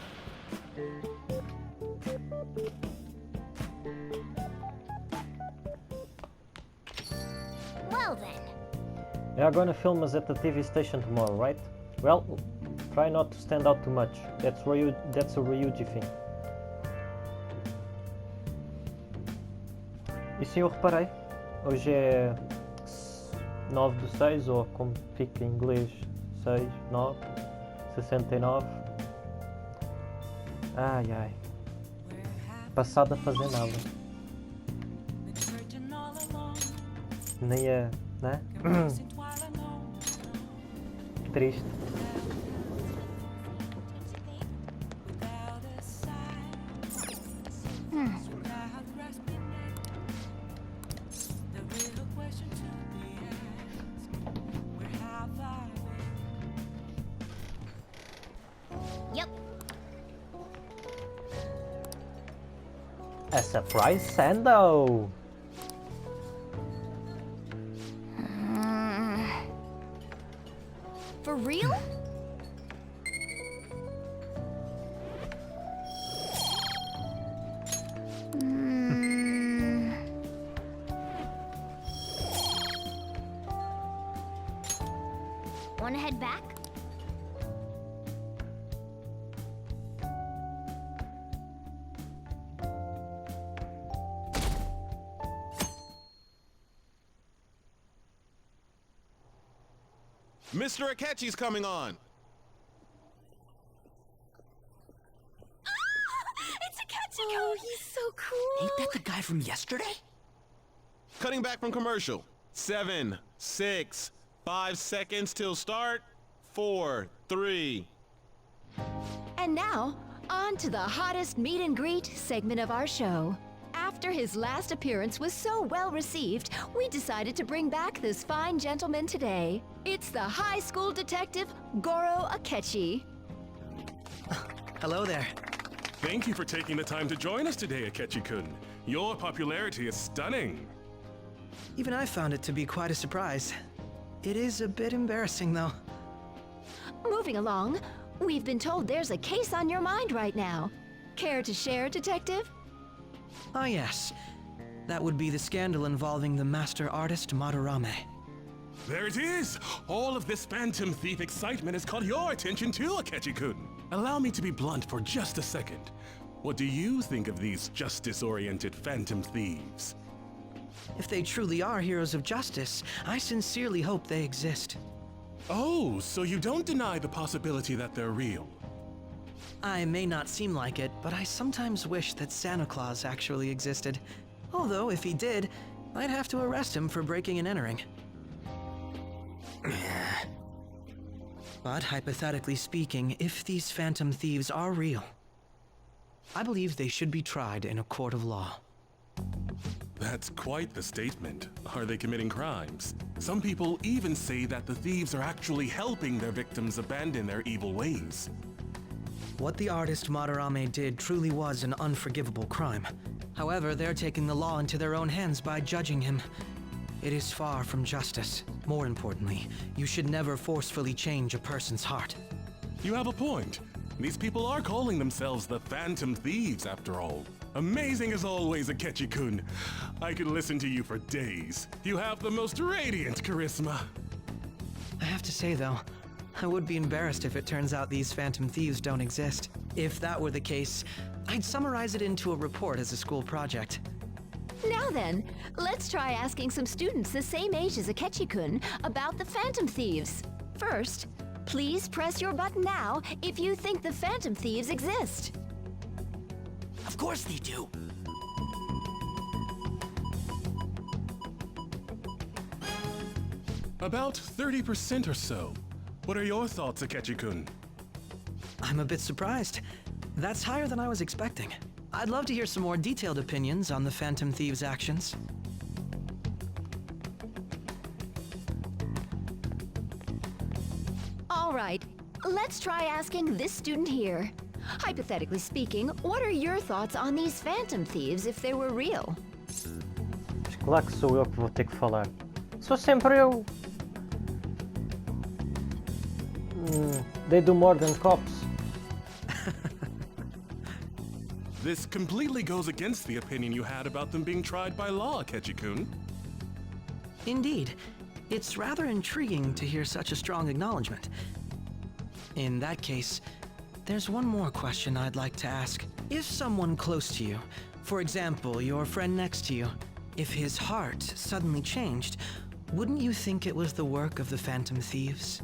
Well then. We are gonna film us at the TV station tomorrow, right? Well, try not to stand out too much. That's a Ryuji thing. E sim, eu reparei. Hoje é 9/6, ou como fica em inglês, 6, 9, 69. Ai ai. Passado a fazer nada. Nem é, né? Triste. Yep. A surprise sando! For real? Wanna head back? Mr. Akechi's coming on! It's Akechi! Oh, he's so cool! Ain't that the guy from yesterday? Cutting back from commercial. 7, 6, 5 seconds till start. 4, 3. And now, on to the hottest meet and greet segment of our show. After his last appearance was so well received, we decided to bring back this fine gentleman today. It's the high school detective, Goro Akechi. Hello there. Thank you for taking the time to join us today, Akechi-kun. Your popularity is stunning. Even I found it to be quite a surprise. It is a bit embarrassing, though. Moving along, we've been told there's a case on your mind right now. Care to share, detective? Ah, yes. That would be the scandal involving the master artist Madarame. There it is! All of this Phantom Thief excitement has caught your attention too, Akechi-kun. Allow me to be blunt for just a second. What do you think of these justice-oriented Phantom Thieves? If they truly are heroes of justice, I sincerely hope they exist. Oh, so you don't deny the possibility that they're real? I may not seem like it, but I sometimes wish that Santa Claus actually existed. Although, if he did, I'd have to arrest him for breaking and entering. But hypothetically speaking, if these Phantom Thieves are real, I believe they should be tried in a court of law. That's quite the statement. Are they committing crimes? Some people even say that the thieves are actually helping their victims abandon their evil ways. What the artist Madarame did truly was an unforgivable crime. However, they're taking the law into their own hands by judging him. It is far from justice. More importantly, you should never forcefully change a person's heart. You have a point. These people are calling themselves the Phantom Thieves, after all. Amazing as always, Akechi-kun. I could listen to you for days. You have the most radiant charisma. I have to say, though, I would be embarrassed if it turns out these Phantom Thieves don't exist. If that were the case, I'd summarize it into a report as a school project. Now then, let's try asking some students the same age as Akechi-kun about the Phantom Thieves. First, please press your button now if you think the Phantom Thieves exist. Of course they do. About 30% or so. What are your thoughts, Akechi-kun? I'm a bit surprised. That's higher than I was expecting. I'd love to hear some more detailed opinions on the Phantom Thieves' actions. All right, let's try asking this student here. Hypothetically speaking, what are your thoughts on these Phantom Thieves if they were real? Claro que sou eu que vou ter que falar. Sou sempre eu. They do more than cops. This completely goes against the opinion you had about them being tried by law, Akechi-kun. Indeed. It's rather intriguing to hear such a strong acknowledgement. In that case, there's one more question I'd like to ask. If someone close to you, for example, your friend next to you, if his heart suddenly changed, wouldn't you think it was the work of the Phantom Thieves?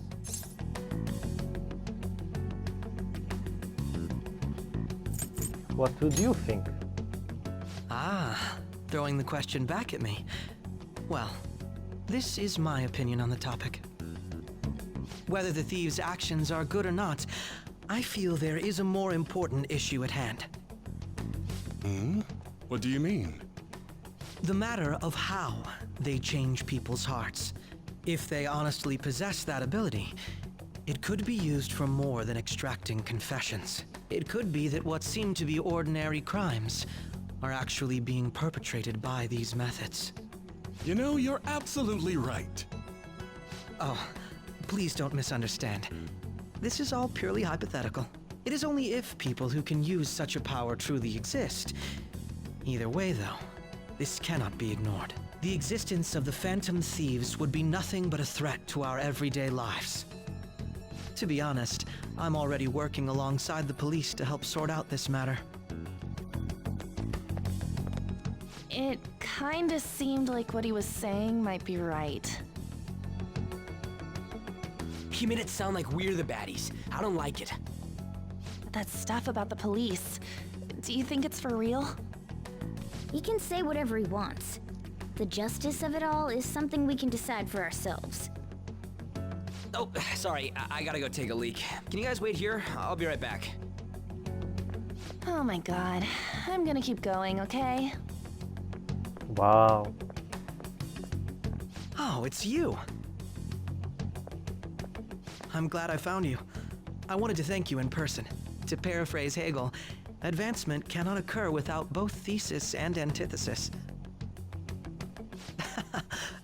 What would you think? Ah, throwing the question back at me. Well, this is my opinion on the topic. Whether the thieves' actions are good or not, I feel there is a more important issue at hand. What do you mean? The matter of how they change people's hearts. If they honestly possess that ability, it could be used for more than extracting confessions. It could be that what seem to be ordinary crimes are actually being perpetrated by these methods. You know, you're absolutely right. Oh, please don't misunderstand. This is all purely hypothetical. It is only if people who can use such a power truly exist. Either way, though, this cannot be ignored. The existence of the Phantom Thieves would be nothing but a threat to our everyday lives. To be honest, I'm already working alongside the police to help sort out this matter. It kinda seemed like what he was saying might be right. He made it sound like we're the baddies. I don't like it. That stuff about the police, do you think it's for real? He can say whatever he wants. The justice of it all is something we can decide for ourselves. Oh, sorry, I gotta go take a leak. Can you guys wait here? I'll be right back. Oh my god. I'm gonna keep going, okay? Wow. Oh, it's you. I'm glad I found you. I wanted to thank you in person. To paraphrase Hegel, advancement cannot occur without both thesis and antithesis.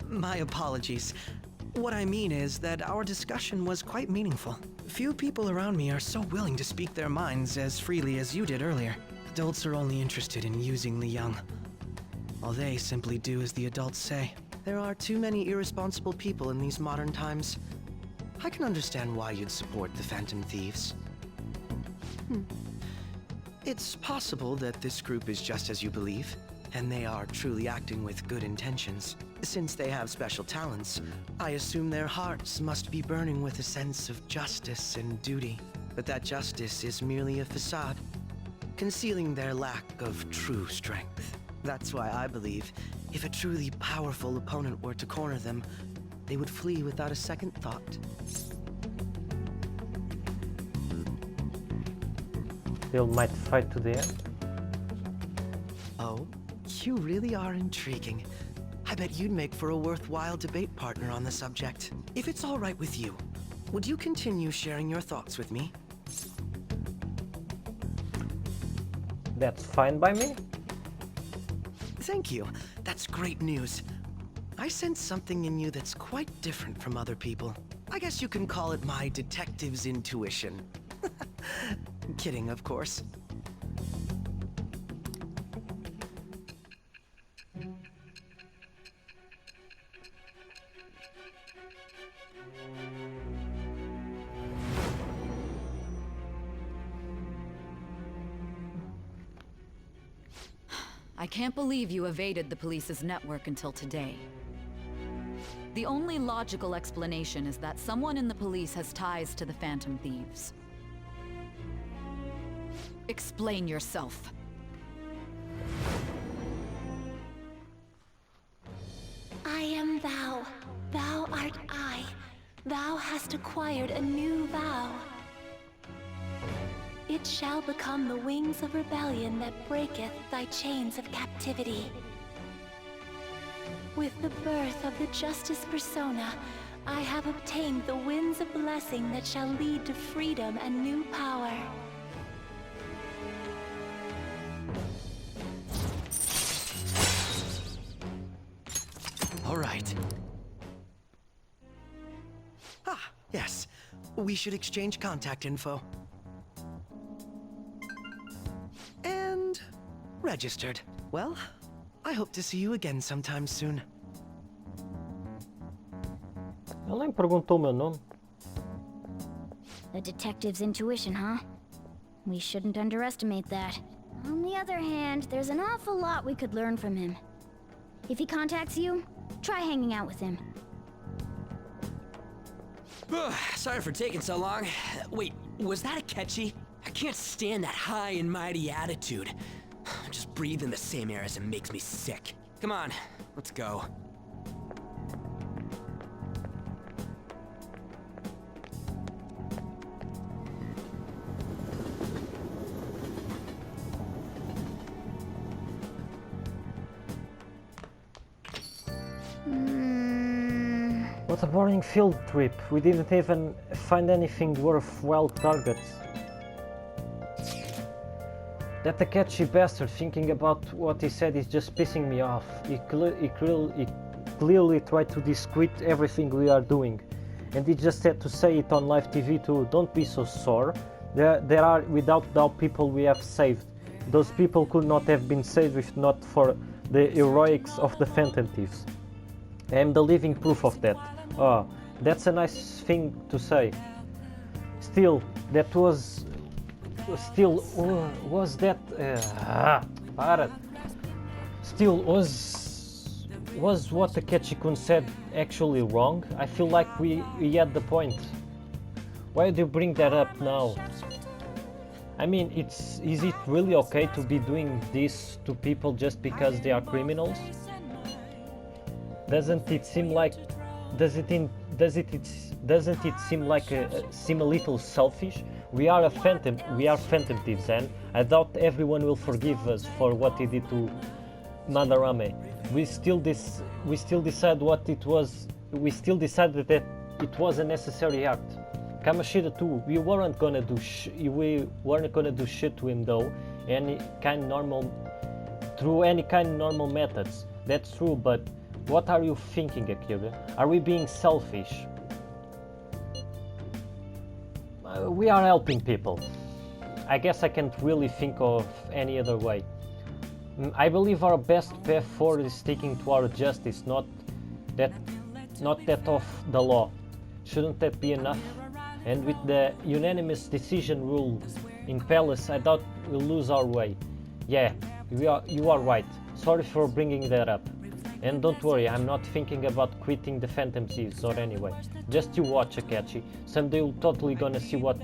My apologies. What I mean is that our discussion was quite meaningful. Few people around me are so willing to speak their minds as freely as you did earlier. Adults are only interested in using the young. While they simply do as the adults say. There are too many irresponsible people in these modern times. I can understand why you'd support the Phantom Thieves. It's possible that this group is just as you believe, and they are truly acting with good intentions. Since they have special talents, I assume their hearts must be burning with a sense of justice and duty. But that justice is merely a facade, concealing their lack of true strength. That's why I believe if a truly powerful opponent were to corner them, they would flee without a second thought. They might fight to the end. Oh, you really are intriguing. I bet you'd make for a worthwhile debate partner on the subject. If it's all right with you, would you continue sharing your thoughts with me? That's fine by me. Thank you. That's great news. I sense something in you that's quite different from other people. I guess you can call it my detective's intuition. Kidding, of course. I can't believe you evaded the police's network until today. The only logical explanation is that someone in the police has ties to the Phantom Thieves. Explain yourself. I am thou. Thou art Part I, thou hast acquired a new vow. It shall become the wings of rebellion that breaketh thy chains of captivity. With the birth of the Justice Persona, I have obtained the winds of blessing that shall lead to freedom and new power. All right. Ah, yes. We should exchange contact info. And registered. Well, I hope to see you again sometime soon. Ela nem perguntou o meu nome. The detective's intuition, huh? We shouldn't underestimate that. On the other hand, there's an awful lot we could learn from him. If he contacts you, try hanging out with him. Sorry for taking so long. Wait, was that a catchy? I can't stand that high and mighty attitude. Just breathing the same air as him makes me sick. Come on, let's go. What a boring field trip. We didn't even find anything worthwhile targets. That Takechi bastard thinking about what he said is just pissing me off. He clearly tried to discredit everything we are doing. And he just had to say it on live TV too. Don't be so sore. There are without doubt people we have saved. Those people could not have been saved if not for the heroics of the Phantom Thieves. I am the living proof of that. Oh, that's a nice thing to say. Still, that was... Still, was that... Para. Still, was what Takechi-kun said actually wrong? I feel like we had the point. Why do you bring that up now? I mean, is it really okay to be doing this to people just because they are criminals? Doesn't it seem like seem a little selfish? We are phantom thieves, and I doubt everyone will forgive us for what he did to Madarame. We still decide what it was. We still decided that it was a necessary act. Kamoshida too. We weren't gonna do shit to him though. Through any kind of normal methods. That's true, but what are you thinking, Akira? Are we being selfish? We are helping people. I guess I can't really think of any other way. I believe our best path forward is sticking to our justice, not that of the law. Shouldn't that be enough? And with the unanimous decision rule in Palace, I doubt we'll lose our way. Yeah, you are right. Sorry for bringing that up. And don't worry, I'm not thinking about quitting the Phantom Thieves or anyway. Just you watch, Akechi. Someday we're totally gonna see we're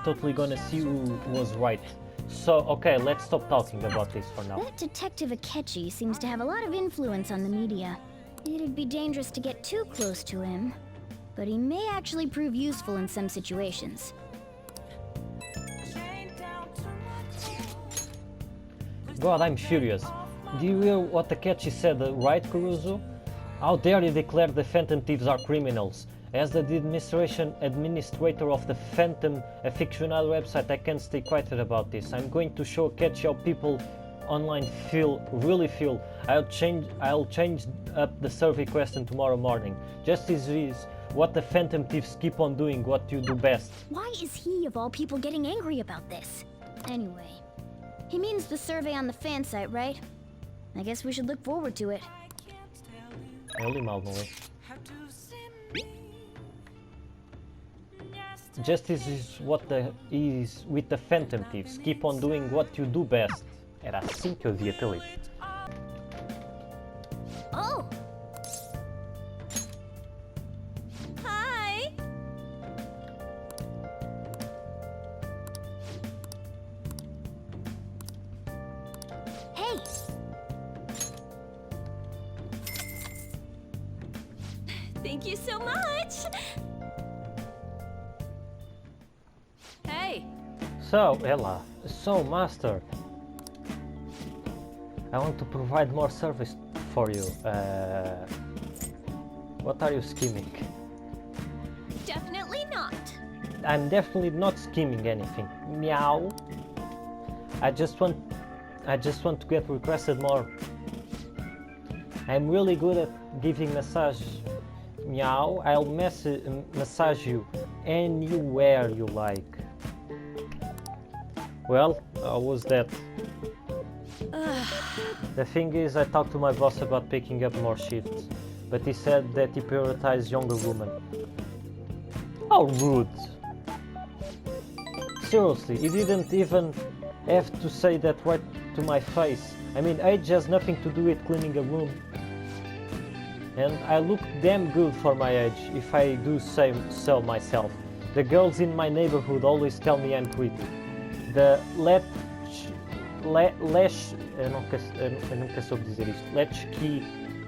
totally gonna see who was right. So, okay, let's stop talking about this for now. That Detective Akechi seems to have a lot of influence on the media. It'd be dangerous to get too close to him, but he may actually prove useful in some situations. God, I'm furious. Do you hear what Takechi said, right, Kuruzu? How dare you declare the Phantom Thieves are criminals? As the administrator of the Phantom Aficionado website, I can't stay quiet about this. I'm going to show Akechi how people online really feel. I'll change up the survey question tomorrow morning. Justice is what the Phantom Thieves keep on doing, what you do best. Why is he, of all people, getting angry about this? Anyway, he means the survey on the fan site, right? I guess we should look forward to it. Justice is what is with the Phantom Thieves. Keep on doing what you do best. Era assim que eu devia ter lido. Oh! Hi! Hey! Thank you so much! Hey! So, Ella, so Master, I want to provide more service for you. What are you scheming? Definitely not. I'm definitely not scheming anything. Meow. I just want to get requested more. I'm really good at giving massage. Meow. I'll massage you anywhere you like. Well, how was that? The thing is, I talked to my boss about picking up more shifts, but he said that he prioritized younger women. How rude! Seriously, he didn't even have to say that right to my face. I mean, age has nothing to do with cleaning a room. And I look damn good for my age, if I do say so myself. The girls in my neighborhood always tell me I'm pretty. The eu nunca soube dizer isto. Latchkey,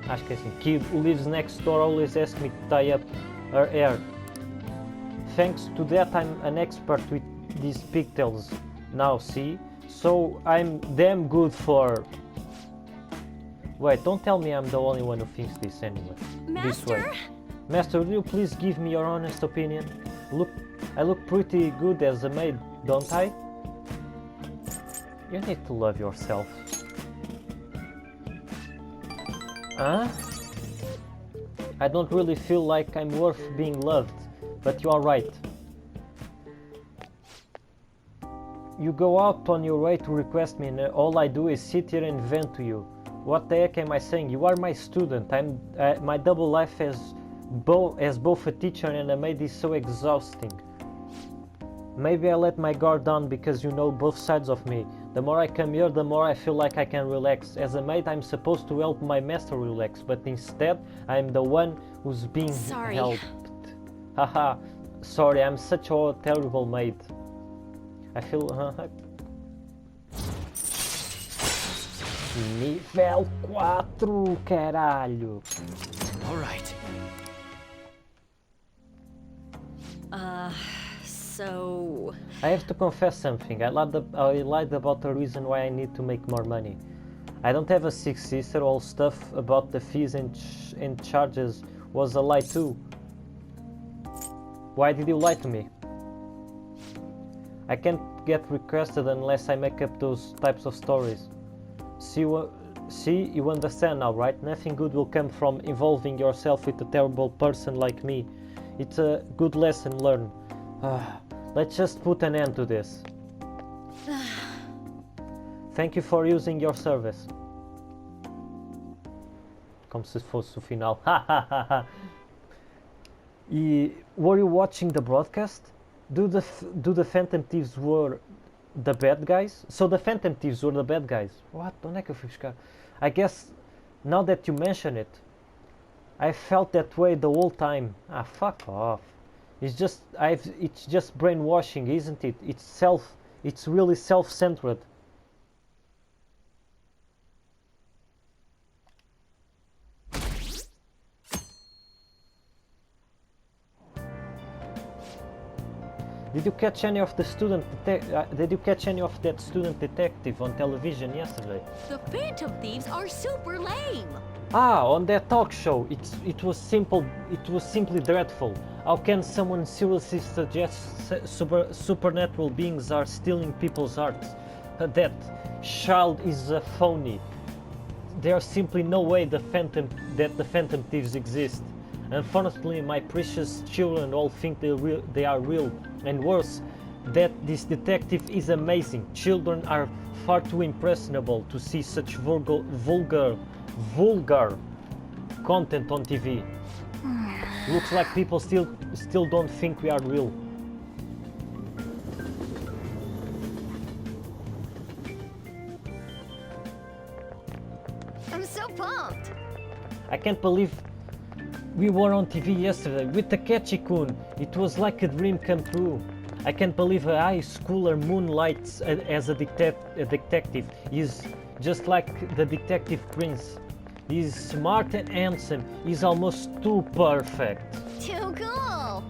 acho que é assim, kid who lives next door always asks me to tie up her hair. Thanks to that, I'm an expert with these pigtails now, see? So I'm damn good for... Wait, don't tell me I'm the only one who thinks this anyway. This way. Master, will you please give me your honest opinion? I look pretty good as a maid, don't I? You need to love yourself. Huh? I don't really feel like I'm worth being loved, but you are right. You go out on your way to request me and all I do is sit here and vent to you. What the heck am I saying? You are my student. My double life as both a teacher and a maid is so exhausting. Maybe I let my guard down because you know both sides of me. The more I come here, the more I feel like I can relax. As a maid, I'm supposed to help my master relax, but instead, I'm the one who's being helped. Haha, sorry, I'm such a terrible maid. I feel... Nível 4, caralho! Alright. So... I have to confess something. I lied about the reason why I need to make more money. I don't have a sick sister. All stuff about the fees and charges was a lie too. Why did you lie to me? I can't get requested unless I make up those types of stories. See, you understand now, right? Nothing good will come from involving yourself with a terrible person like me. It's a good lesson learned. Let's just put an end to this. Thank you for using your service. Como se fosse o final. Were you watching the broadcast? Do the Phantom Thieves were the bad guys? So the Phantom Thieves were the bad guys. What? Onde é que eu fui buscar? I guess now that you mention it, I felt that way the whole time. Fuck off. It's just brainwashing, isn't it? It's really self-centered. Did you catch any of that student detective on television yesterday? The Phantom Thieves are super lame. On that talk show, it was simply dreadful. How can someone seriously suggest supernatural beings are stealing people's hearts? That child is a phony. There's simply no way that the Phantom Thieves exist. Unfortunately, my precious children all think they are real. And worse, that this detective is amazing. Children are far too impressionable to see such vulgar content on TV. Looks like people still don't think we are real. I'm so pumped! I can't believe we were on TV yesterday with Takechi-kun. It was like a dream come true. I can't believe a high schooler moonlights as a detective. He's just like the detective prince. He's smart and handsome. He's almost too perfect. Too cool!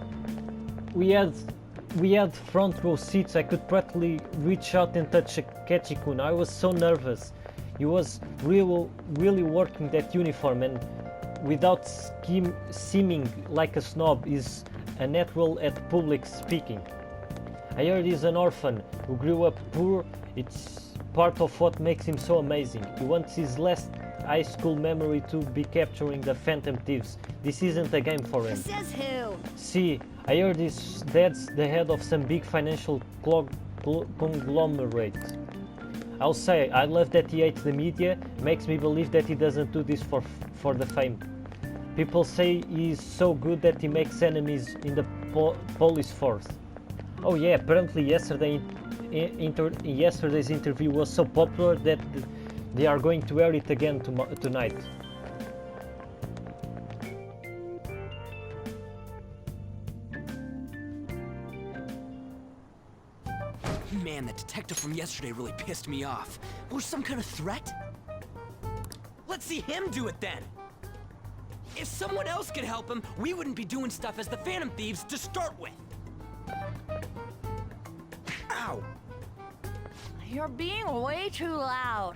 We had front row seats. I could practically reach out and touch a Ketchikun. I was so nervous. He was really working that uniform, and without seeming like a snob, is a natural at public speaking. I heard he's an orphan who grew up poor. It's part of what makes him so amazing. He wants his last high school memory to be capturing the Phantom Thieves. This isn't a game for him. Says who? See, I heard his dad's the head of some big financial conglomerate. I'll say, I love that he hates the media, makes me believe that he doesn't do this for the fame. People say he's so good that he makes enemies in the police force. Oh yeah, apparently yesterday's interview was so popular that they are going to air it again tonight. Man, that detective from yesterday really pissed me off. Was some kind of threat? Let's see him do it then! If someone else could help him, we wouldn't be doing stuff as the Phantom Thieves to start with! Ow! You're being way too loud.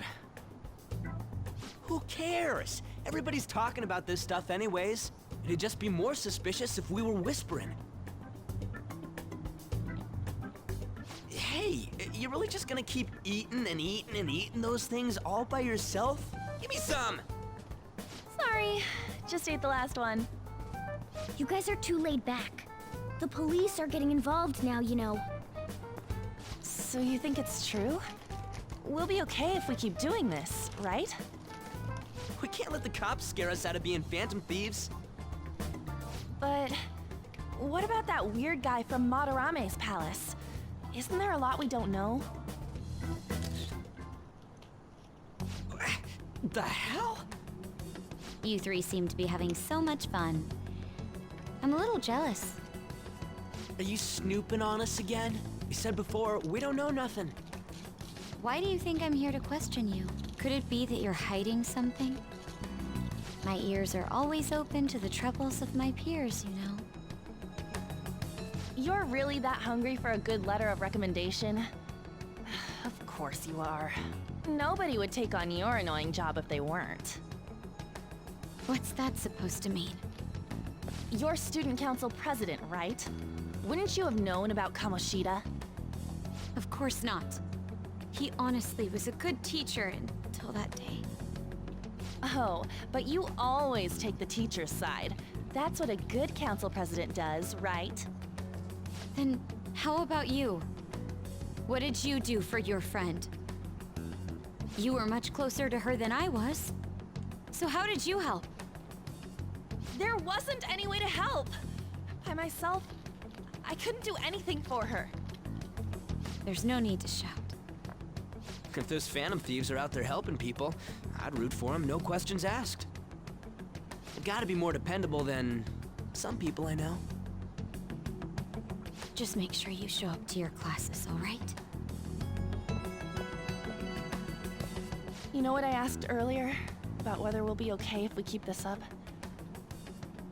Who cares? Everybody's talking about this stuff anyways. It'd just be more suspicious if we were whispering. Hey, you really just gonna keep eating and eating and eating those things all by yourself? Give me some! Sorry, just ate the last one. You guys are too laid back. The police are getting involved now, you know. So you think it's true? We'll be okay if we keep doing this, right? We can't let the cops scare us out of being Phantom Thieves. But what about that weird guy from Madarame's palace? Isn't there a lot we don't know? The hell? You three seem to be having so much fun. I'm a little jealous. Are you snooping on us again? You said before, we don't know nothing. Why do you think I'm here to question you? Could it be that you're hiding something? My ears are always open to the troubles of my peers, you know. You're really that hungry for a good letter of recommendation? Of course you are. Nobody would take on your annoying job if they weren't. What's that supposed to mean? You're student council president, right? Wouldn't you have known about Kamoshida? Of course not. He honestly was a good teacher until that day. Oh, but you always take the teacher's side. That's what a good council president does, right? Then how about you? What did you do for your friend? You were much closer to her than I was. So how did you help? There wasn't any way to help. By myself, I couldn't do anything for her. There's no need to shout. If those Phantom Thieves are out there helping people, I'd root for them, no questions asked. They've gotta be more dependable than some people I know. Just make sure you show up to your classes, all right? You know what I asked earlier? About whether we'll be okay if we keep this up?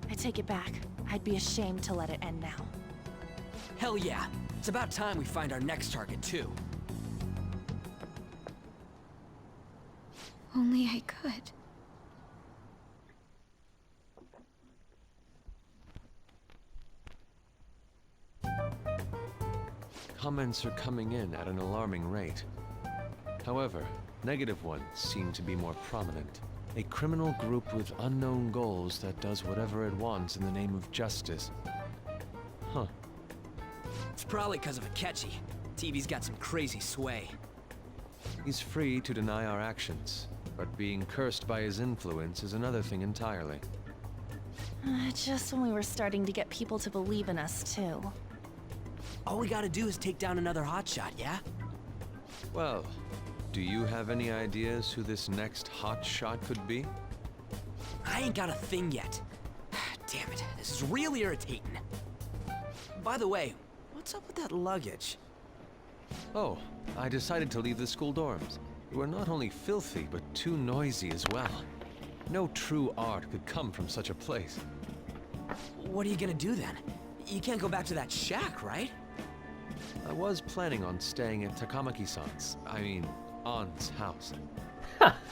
I take it back. I'd be ashamed to let it end now. Hell yeah. It's about time we find our next target, too. Only I could. Comments are coming in at an alarming rate. However, negative ones seem to be more prominent. A criminal group with unknown goals that does whatever it wants in the name of justice. Huh. It's probably because of Akechi. TV's got some crazy sway. He's free to deny our actions, but being cursed by his influence is another thing entirely. Just when we were starting to get people to believe in us, too. All we gotta do is take down another hotshot, yeah? Well, do you have any ideas who this next hot shot could be? I ain't got a thing yet. Damn it, this is real irritating. By the way, what's up with that luggage? Oh, I decided to leave the school dorms. We're not only filthy, but too noisy as well. No true art could come from such a place. What are you gonna do then? You can't go back to that shack, right? I was planning on staying at Takamaki-san's, Ann's house.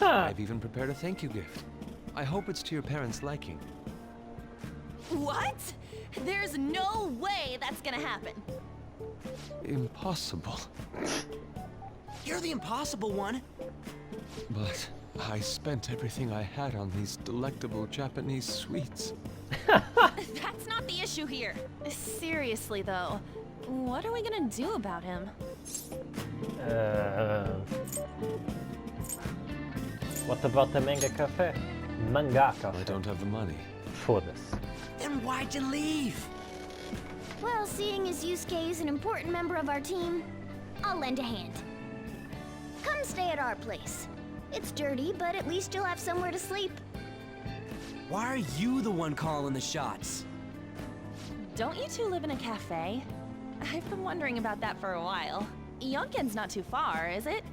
I've even prepared a thank you gift. I hope it's to your parents' liking. What? There's no way that's gonna happen. Impossible. You're the impossible one. But I spent everything I had on these delectable Japanese sweets. That's not the issue here. Seriously, though, what are we gonna do about him? What about the manga cafe? Manga cafe. I don't have the money. Foda-se. Then why'd you leave? Well, seeing as Yusuke is an important member of our team, I'll lend a hand. Come stay at our place. It's dirty, but at least you'll have somewhere to sleep. Why are you the one calling the shots? Don't you two live in a cafe? I've been wondering about that for a while. Yonken's not too far, is it?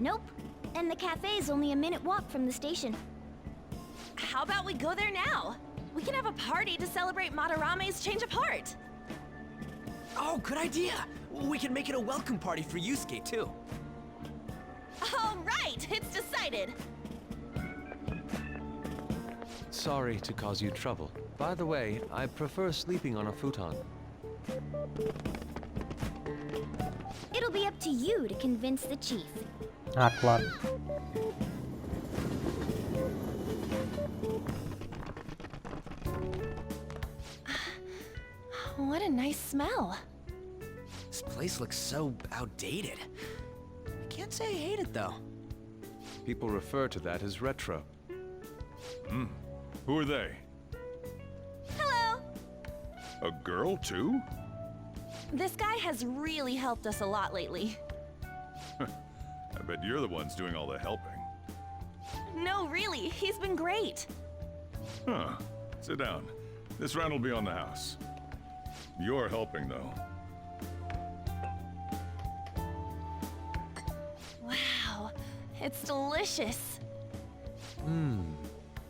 Nope. And the cafe's only a minute walk from the station. How about we go there now? We can have a party to celebrate Madarame's change of heart. Oh, good idea. We can make it a welcome party for Yusuke, too. All right, it's decided. Sorry to cause you trouble. By the way, I prefer sleeping on a futon. It'll be up to you to convince the chief. Ah, claro. What a nice smell. This place looks so outdated. I can't say I hate it, though. People refer to that as retro. Who are they? Hello. A girl, too? This guy has really helped us a lot lately. I bet you're the ones doing all the helping. No, really, he's been great. Huh. Sit down. This round will be on the house. You're helping, though. Wow, it's delicious.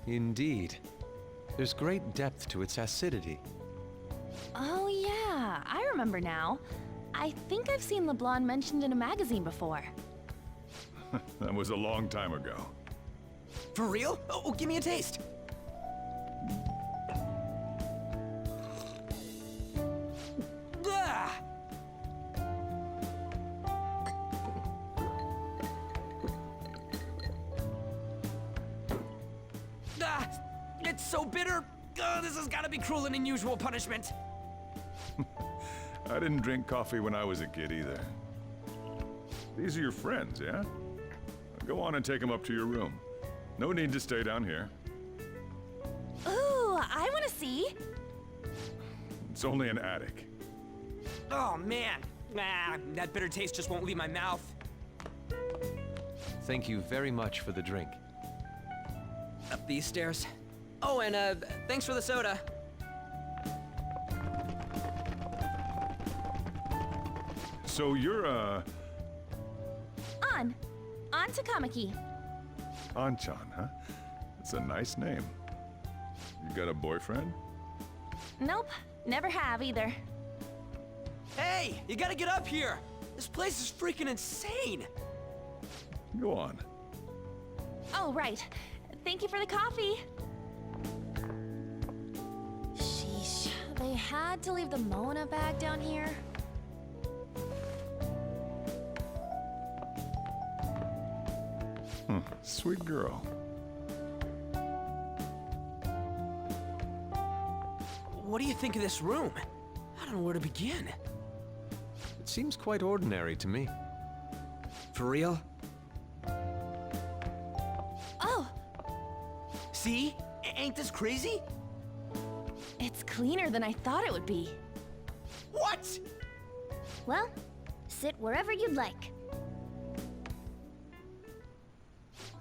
Indeed. There's great depth to its acidity. Oh yeah, I remember now. I think I've seen LeBlanc mentioned in a magazine before. That was a long time ago. For real? Oh, give me a taste. Ah! Ah, it's so bitter. This has got to be cruel and unusual punishment. I didn't drink coffee when I was a kid either. These are your friends, yeah? Go on and take them up to your room. No need to stay down here. Ooh, I want to see. It's only an attic. Oh man, that bitter taste just won't leave my mouth. Thank you very much for the drink. Up these stairs. Oh, and thanks for the soda. So you're, On Takamaki. Anchan, huh? That's a nice name. You got a boyfriend? Nope, never have either. Hey, you gotta get up here. This place is freaking insane. Go on. Oh, right. Thank you for the coffee. Sheesh, they had to leave the Mona bag down here. Sweet girl. What do you think of this room? I don't know where to begin. It seems quite ordinary to me. For real? Oh, See? Ain't this crazy? it's cleaner than I thought it would be. What? Well, sit wherever you'd like.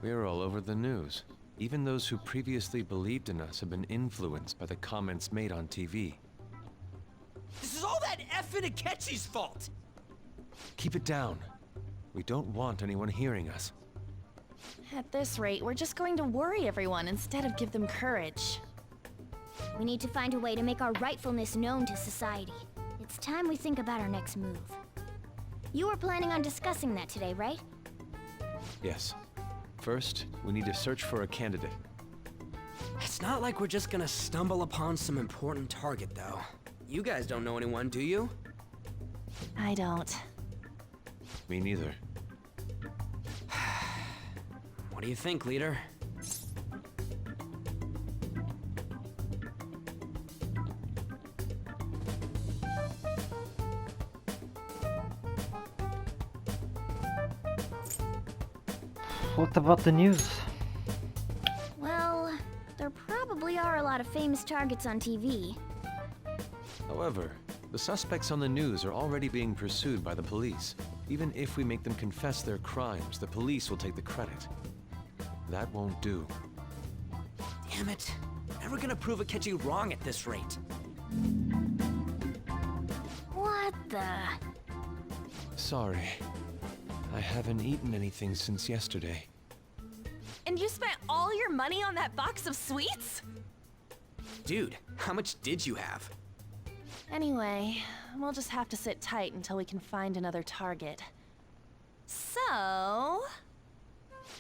We're all over the news. Even those who previously believed in us have been influenced by the comments made on TV. This is all that effing Akechi's fault. Keep it down. We don't want anyone hearing us. At this rate, we're just going to worry everyone instead of give them courage. We need to find a way to make our rightfulness known to society. It's time we think about our next move. You were planning on discussing that today, right? Yes. First, we need to search for a candidate. It's not like we're just gonna stumble upon some important target, though. You guys don't know anyone, do you? I don't. Me neither. What do you think, leader? What about the news? Well, there probably are a lot of famous targets on TV. However, the suspects on the news are already being pursued by the police. Even if we make them confess their crimes, the police will take the credit. That won't do. Damn it. Never gonna prove Akechi wrong at this rate. What the? Sorry. I haven't eaten anything since yesterday. And you spent all your money on that box of sweets? Dude, how much did you have? Anyway, we'll just have to sit tight until we can find another target. So...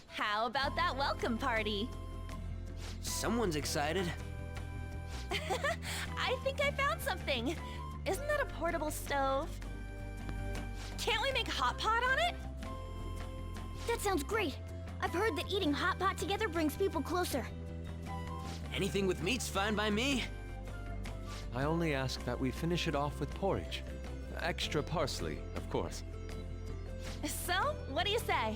how about that welcome party? Someone's excited. I think I found something. Isn't that a portable stove? Can't we make hot pot on it? That sounds great. I've heard that eating hot pot together brings people closer. Anything with meat's fine by me. I only ask that we finish it off with porridge. Extra parsley, of course. So, what do you say?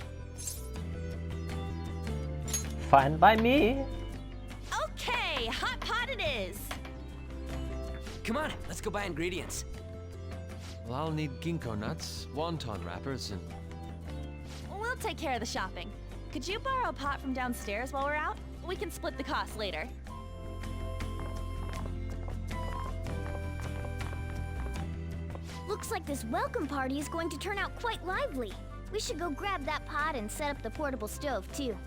Fine by me. Okay, hot pot it is. Come on, let's go buy ingredients. Well, I'll need ginkgo nuts, wonton wrappers, and... We'll take care of the shopping. Could you borrow a pot from downstairs while we're out? We can split the cost later. Looks like this welcome party is going to turn out quite lively. We should go grab that pot and set up the portable stove, too.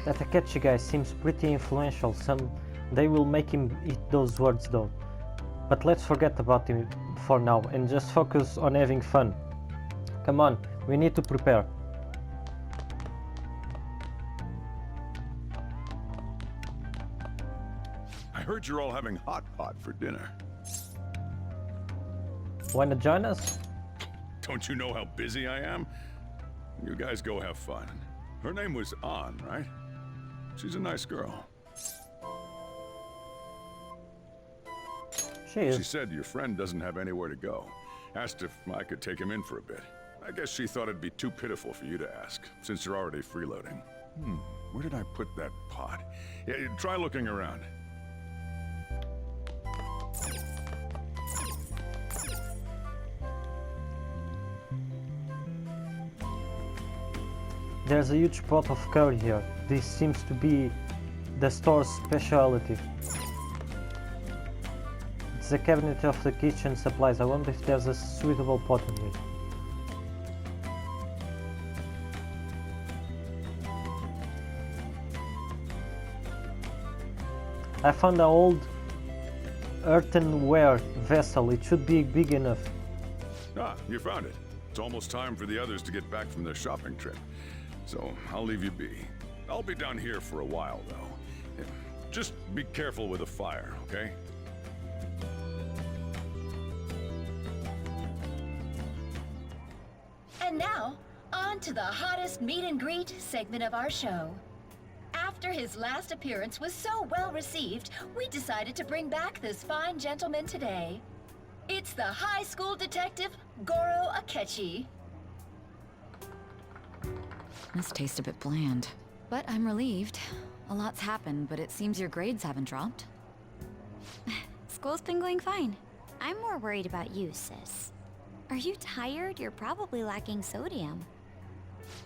That Akechi guy seems pretty influential. They will make him eat those words though. But let's forget about him for now and just focus on having fun. Come on, we need to prepare. I heard you're all having hot pot for dinner. Wanna join us? Don't you know how busy I am? You guys go have fun. Her name was An, right? She's a nice girl. She said your friend doesn't have anywhere to go. Asked if I could take him in for a bit. I guess she thought it'd be too pitiful for you to ask, since you're already freeloading. Where did I put that pot? Yeah, try looking around. There's a huge pot of curry here. This seems to be the store's specialty. It's the cabinet of the kitchen supplies. I wonder if there's a suitable pot in here. I found an old earthenware vessel. It should be big enough. Ah, you found it. It's almost time for the others to get back from their shopping trip. So I'll leave you be. I'll be down here for a while, though. Just be careful with the fire, okay? And now, on to the hottest meet and greet segment of our show. After his last appearance was so well received, we decided to bring back this fine gentleman today. It's the high school detective, Goro Akechi. This tastes a bit bland. But I'm relieved. A lot's happened, but it seems your grades haven't dropped. School's been going fine. I'm more worried about you, sis. Are you tired? You're probably lacking sodium.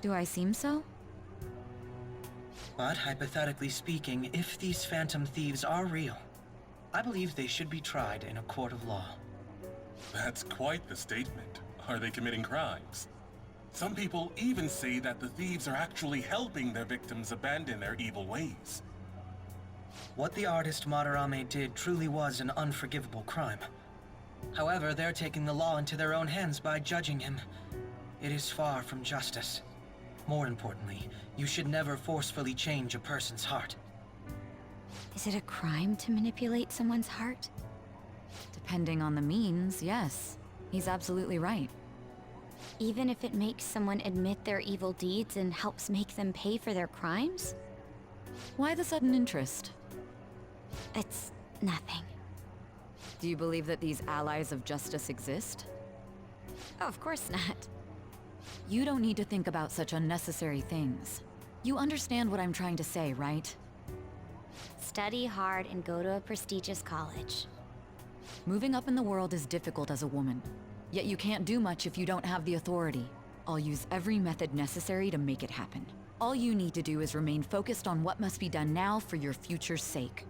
Do I seem so? But hypothetically speaking, if these phantom thieves are real, I believe they should be tried in a court of law. That's quite the statement. Are they committing crimes? Some people even say that the thieves are actually helping their victims abandon their evil ways. What the artist Madarame did truly was an unforgivable crime. However, they're taking the law into their own hands by judging him. It is far from justice. More importantly, you should never forcefully change a person's heart. Is it a crime to manipulate someone's heart? Depending on the means, yes. He's absolutely right. Even if it makes someone admit their evil deeds and helps make them pay for their crimes? Why the sudden interest? It's nothing. Do you believe that these allies of justice exist? Of course not. You don't need to think about such unnecessary things. You understand what I'm trying to say, right? Study hard and go to a prestigious college. Moving up in the world is difficult as a woman. Yet you can't do much if you don't have the authority. I'll use every method necessary to make it happen. All you need to do is remain focused on what must be done now for your future's sake.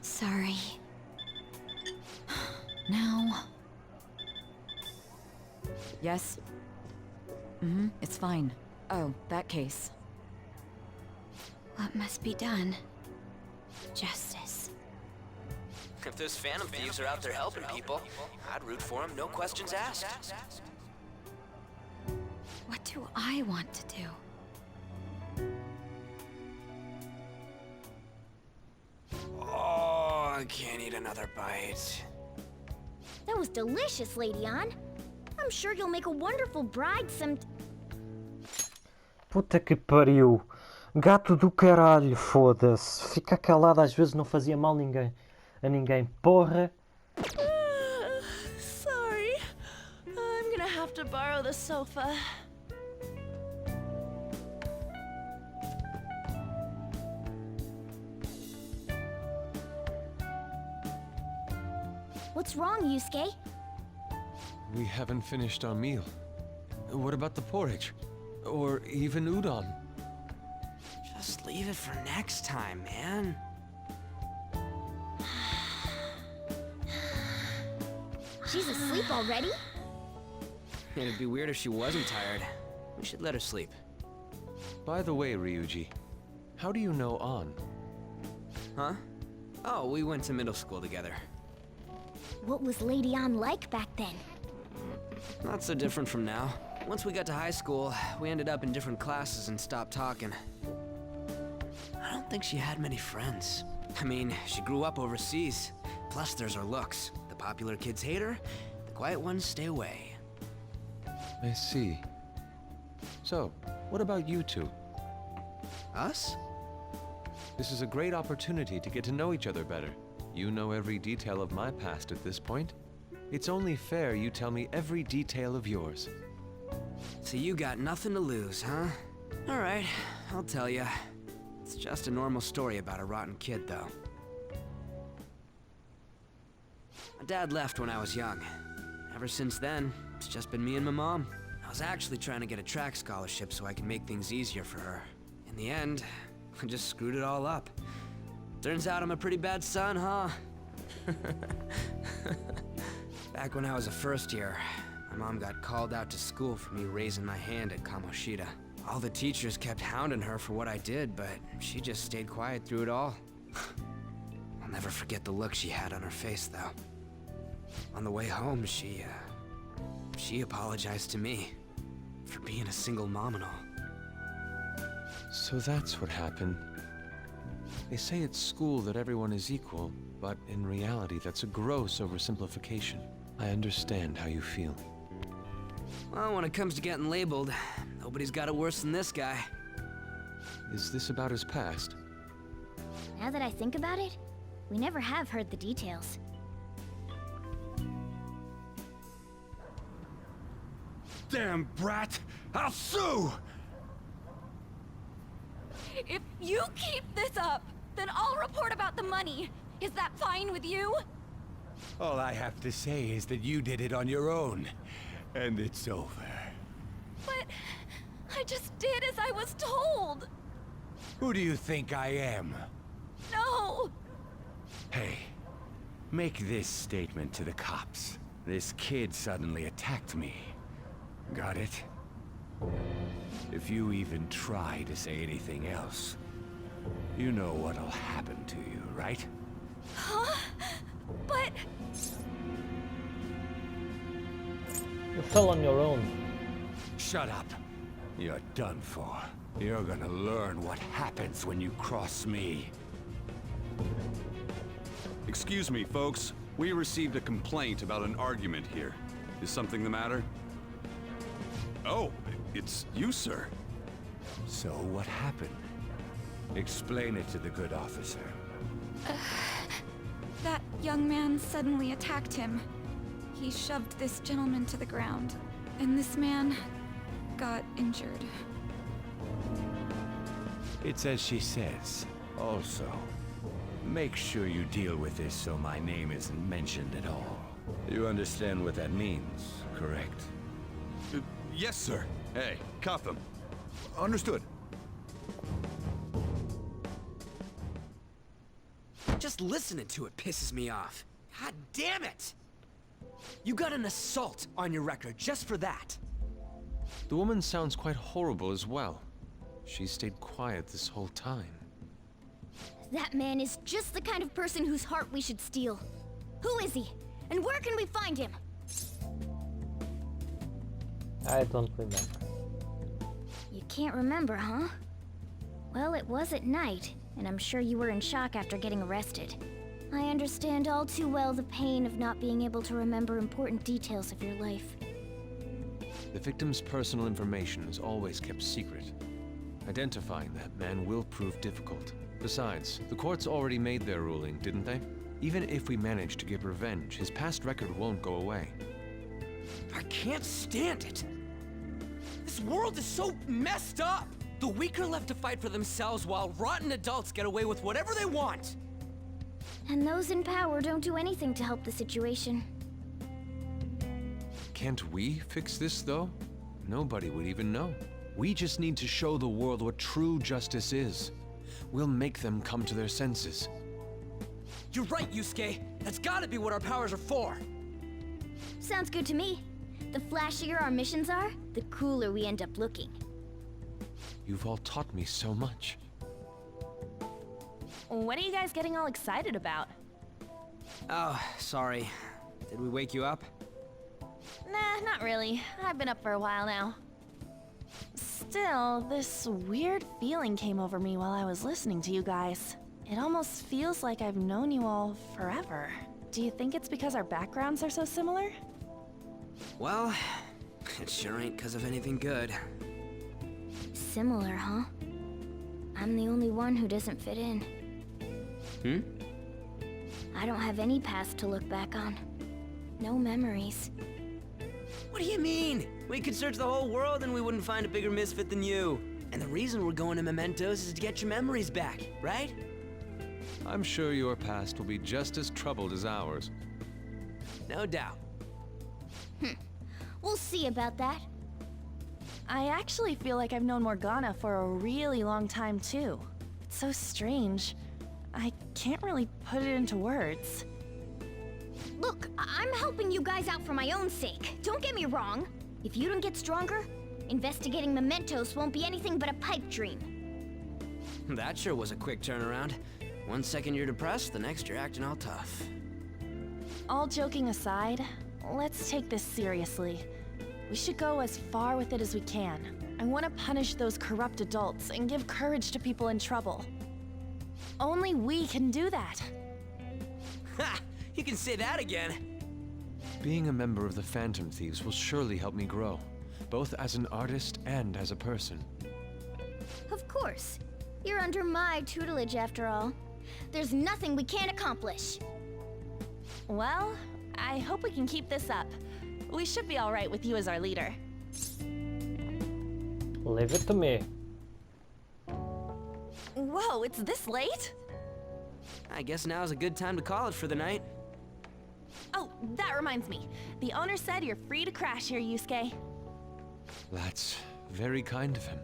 Sorry. Now... Yes? It's fine. Oh, that case. What must be done? Justice. If those phantom thieves are out there helping people, I'd root for them, no questions asked. What do I want to do? Oh, I can't eat another bite. That was delicious, Lady Ann. I'm sure you'll make a wonderful bride some... Puta que pariu. Gato do caralho, foda-se. Ficar calado às vezes não fazia mal a ninguém. Porra. Sorry. I'm gonna have to borrow the sofa. What's wrong, Yusuke? We haven't finished our meal. What about the porridge? Or even udon? Just leave it for next time, man. She's asleep already? It'd be weird if she wasn't tired. We should let her sleep. By the way, Ryuji, how do you know An? Huh? Oh, we went to middle school together. What was Lady Ann like back then? Not so different from now. Once we got to high school, we ended up in different classes and stopped talking. I don't think she had many friends. I mean, she grew up overseas. Plus, there's her looks. The popular kids hate her, the quiet ones stay away. I see. So, what about you two? Us? This is a great opportunity to get to know each other better. You know every detail of my past at this point. It's only fair you tell me every detail of yours. So you got nothing to lose, huh? Alright, I'll tell you. It's just a normal story about a rotten kid, though. My dad left when I was young. Ever since then, it's just been me and my mom. I was actually trying to get a track scholarship so I could make things easier for her. In the end, I just screwed it all up. Turns out I'm a pretty bad son, huh? Back when I was a first year, my mom got called out to school for me raising my hand at Kamoshida. All the teachers kept hounding her for what I did, but she just stayed quiet through it all. I'll never forget the look she had on her face, though. On the way home, she apologized to me for being a single mom and all. So that's what happened. They say at school that everyone is equal, but in reality that's a gross oversimplification. I understand how you feel. Well, when it comes to getting labeled, nobody's got it worse than this guy. Is this about his past? Now that I think about it, we never have heard the details. Damn brat! I'll sue! If you keep this up, then I'll report about the money. Is that fine with you? All I have to say is that you did it on your own, and it's over. But I just did as I was told. Who do you think I am? No! Hey, Make this statement to the cops. This kid suddenly attacked me. Got it? If you even try to say anything else, you know what'll happen to you, right? Huh? But... You fell on your own. Shut up. You're done for. You're gonna learn what happens when you cross me. Excuse me, folks. We received a complaint about an argument here. Is something the matter? Oh, it's you, sir. So what happened? Explain it to the good officer. That young man suddenly attacked him. He shoved this gentleman to the ground, and this man got injured. It's as she says. Also, make sure you deal with this so my name isn't mentioned at all. You understand what that means, correct? Yes, sir. Hey, cuff him. Understood. Just listening to it pisses me off. God damn it! You got an assault on your record just for that. The woman sounds quite horrible as well. She stayed quiet this whole time. That man is just the kind of person whose heart we should steal. Who is he? And where can we find him? I don't remember. You can't remember, huh? Well, it was at night, and I'm sure you were in shock after getting arrested. I understand all too well the pain of not being able to remember important details of your life. The victim's personal information is always kept secret. Identifying that man will prove difficult. Besides, the courts already made their ruling, didn't they? Even if we manage to get revenge, his past record won't go away. I can't stand it. This world is so messed up. The weak are left to fight for themselves while rotten adults get away with whatever they want. And those in power don't do anything to help the situation. Can't we fix this, though? Nobody would even know. We just need to show the world what true justice is. We'll make them come to their senses. You're right, Yusuke. That's gotta be what our powers are for. Sounds good to me. The flashier our missions are, the cooler we end up looking. You've all taught me so much. What are you guys getting all excited about? Oh, sorry. Did we wake you up? Nah, not really. I've been up for a while now. Still, this weird feeling came over me while I was listening to you guys. It almost feels like I've known you all forever. Do you think it's because our backgrounds are so similar? Well, it sure ain't because of anything good. Similar, huh? I'm the only one who doesn't fit in. I don't have any past to look back on. No memories. What do you mean? We could search the whole world and we wouldn't find a bigger misfit than you. And the reason we're going to Mementos is to get your memories back, right? I'm sure your past will be just as troubled as ours. No doubt. We'll see about that. I actually feel like I've known Morgana for a really long time, too. It's so strange. I can't really put it into words. Look, I'm helping you guys out for my own sake. Don't get me wrong. If you don't get stronger, investigating Mementos won't be anything but a pipe dream. That sure was a quick turnaround. One second you're depressed, the next you're acting all tough. All joking aside, let's take this seriously. We should go as far with it as we can. I want to punish those corrupt adults and give courage to people in trouble. Only we can do that. Ha! You can say that again. Being a member of the Phantom Thieves will surely help me grow, both as an artist and as a person. Of course. You're under my tutelage after all. There's nothing we can't accomplish. Well, I hope we can keep this up. We should be all right with you as our leader. Leave it to me. Whoa, it's this late? I guess now's a good time to call it for the night. Oh, that reminds me. The owner said you're free to crash here, Yusuke. That's very kind of him.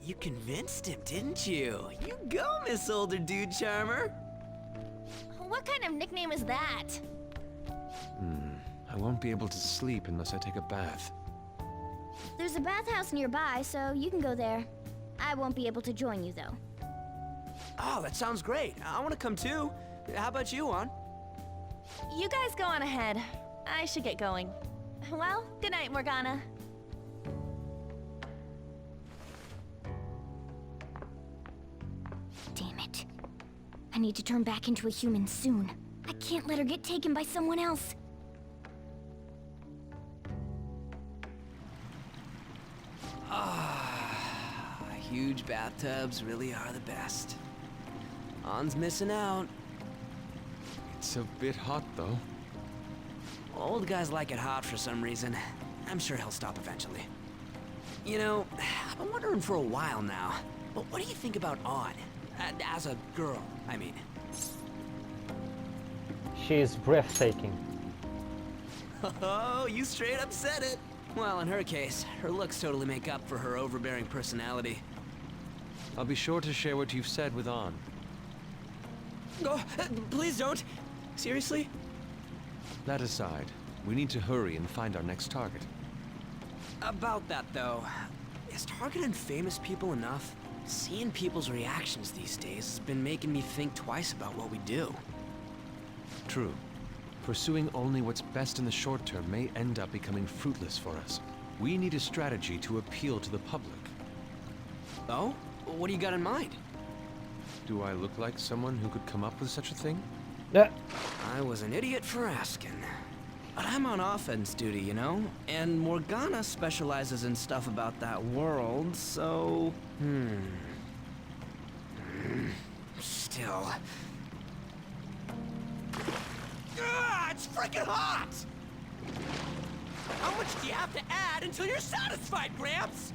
You convinced him, didn't you? You go, Miss Older Dude Charmer. What kind of nickname is that? I won't be able to sleep unless I take a bath. There's a bathhouse nearby, so you can go there. I won't be able to join you, though. Oh, that sounds great. I want to come too. How about you, An? You guys go on ahead. I should get going. Well, good night, Morgana. Damn it. I need to turn back into a human soon. I can't let her get taken by someone else. Huge bathtubs really are the best. An's missing out. It's a bit hot, though. Old guys like it hot for some reason. I'm sure he'll stop eventually. You know, I've been wondering for a while now, but what do you think about An? As a girl, I mean. She is breathtaking. Oh, you straight up said it. Well, in her case, her looks totally make up for her overbearing personality. I'll be sure to share what you've said with An. Oh, please don't. Seriously? That aside, we need to hurry and find our next target. About that, though, is targeting famous people enough? Seeing people's reactions these days has been making me think twice about what we do. True. Pursuing only what's best in the short term may end up becoming fruitless for us. We need a strategy to appeal to the public. Oh? What do you got in mind? Do I look like someone who could come up with such a thing? Yeah. I was an idiot for asking. But I'm on offense duty, you know? And Morgana specializes in stuff about that world, so... Still... it's freaking hot! How much do you have to add until you're satisfied, Gramps?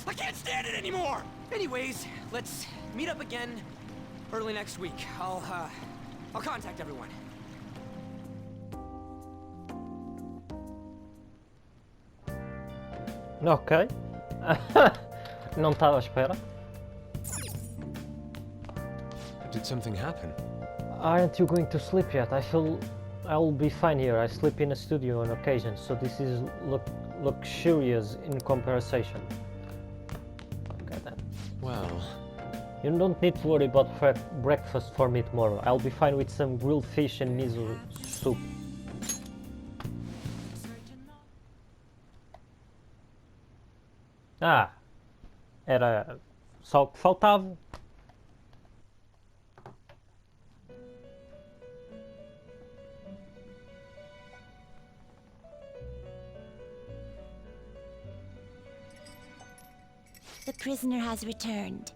I can't stand it anymore! Anyways, let's meet up again early next week. I'll contact everyone. Ok. Não estava à espera. Did something happen? Aren't you going to sleep yet? I feel I'll be fine here. I sleep in a studio on occasion, so this is luxurious in comparison. Okay then. Well... You don't need to worry about breakfast for me tomorrow. I'll be fine with some grilled fish and miso soup. Ah, era só o que faltava. The prisoner has returned.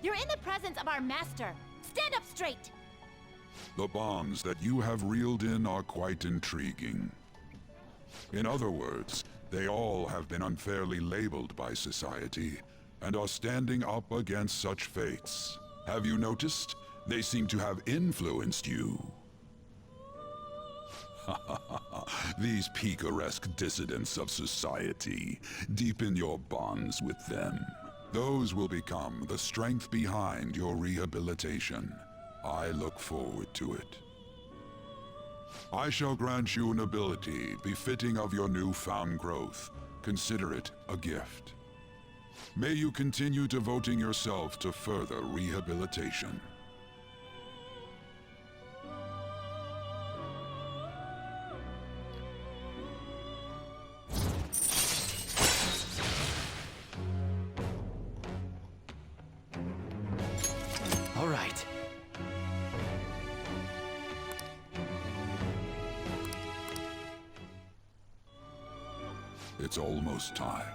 You're in the presence of our master. Stand up straight! The bonds that you have reeled in are quite intriguing. In other words, they all have been unfairly labeled by society, and are standing up against such fates. Have you noticed? They seem to have influenced you. These picaresque dissidents of society, deepen your bonds with them. Those will become the strength behind your rehabilitation. I look forward to it. I shall grant you an ability befitting of your newfound growth. Consider it a gift. May you continue devoting yourself to further rehabilitation. All right. It's almost time.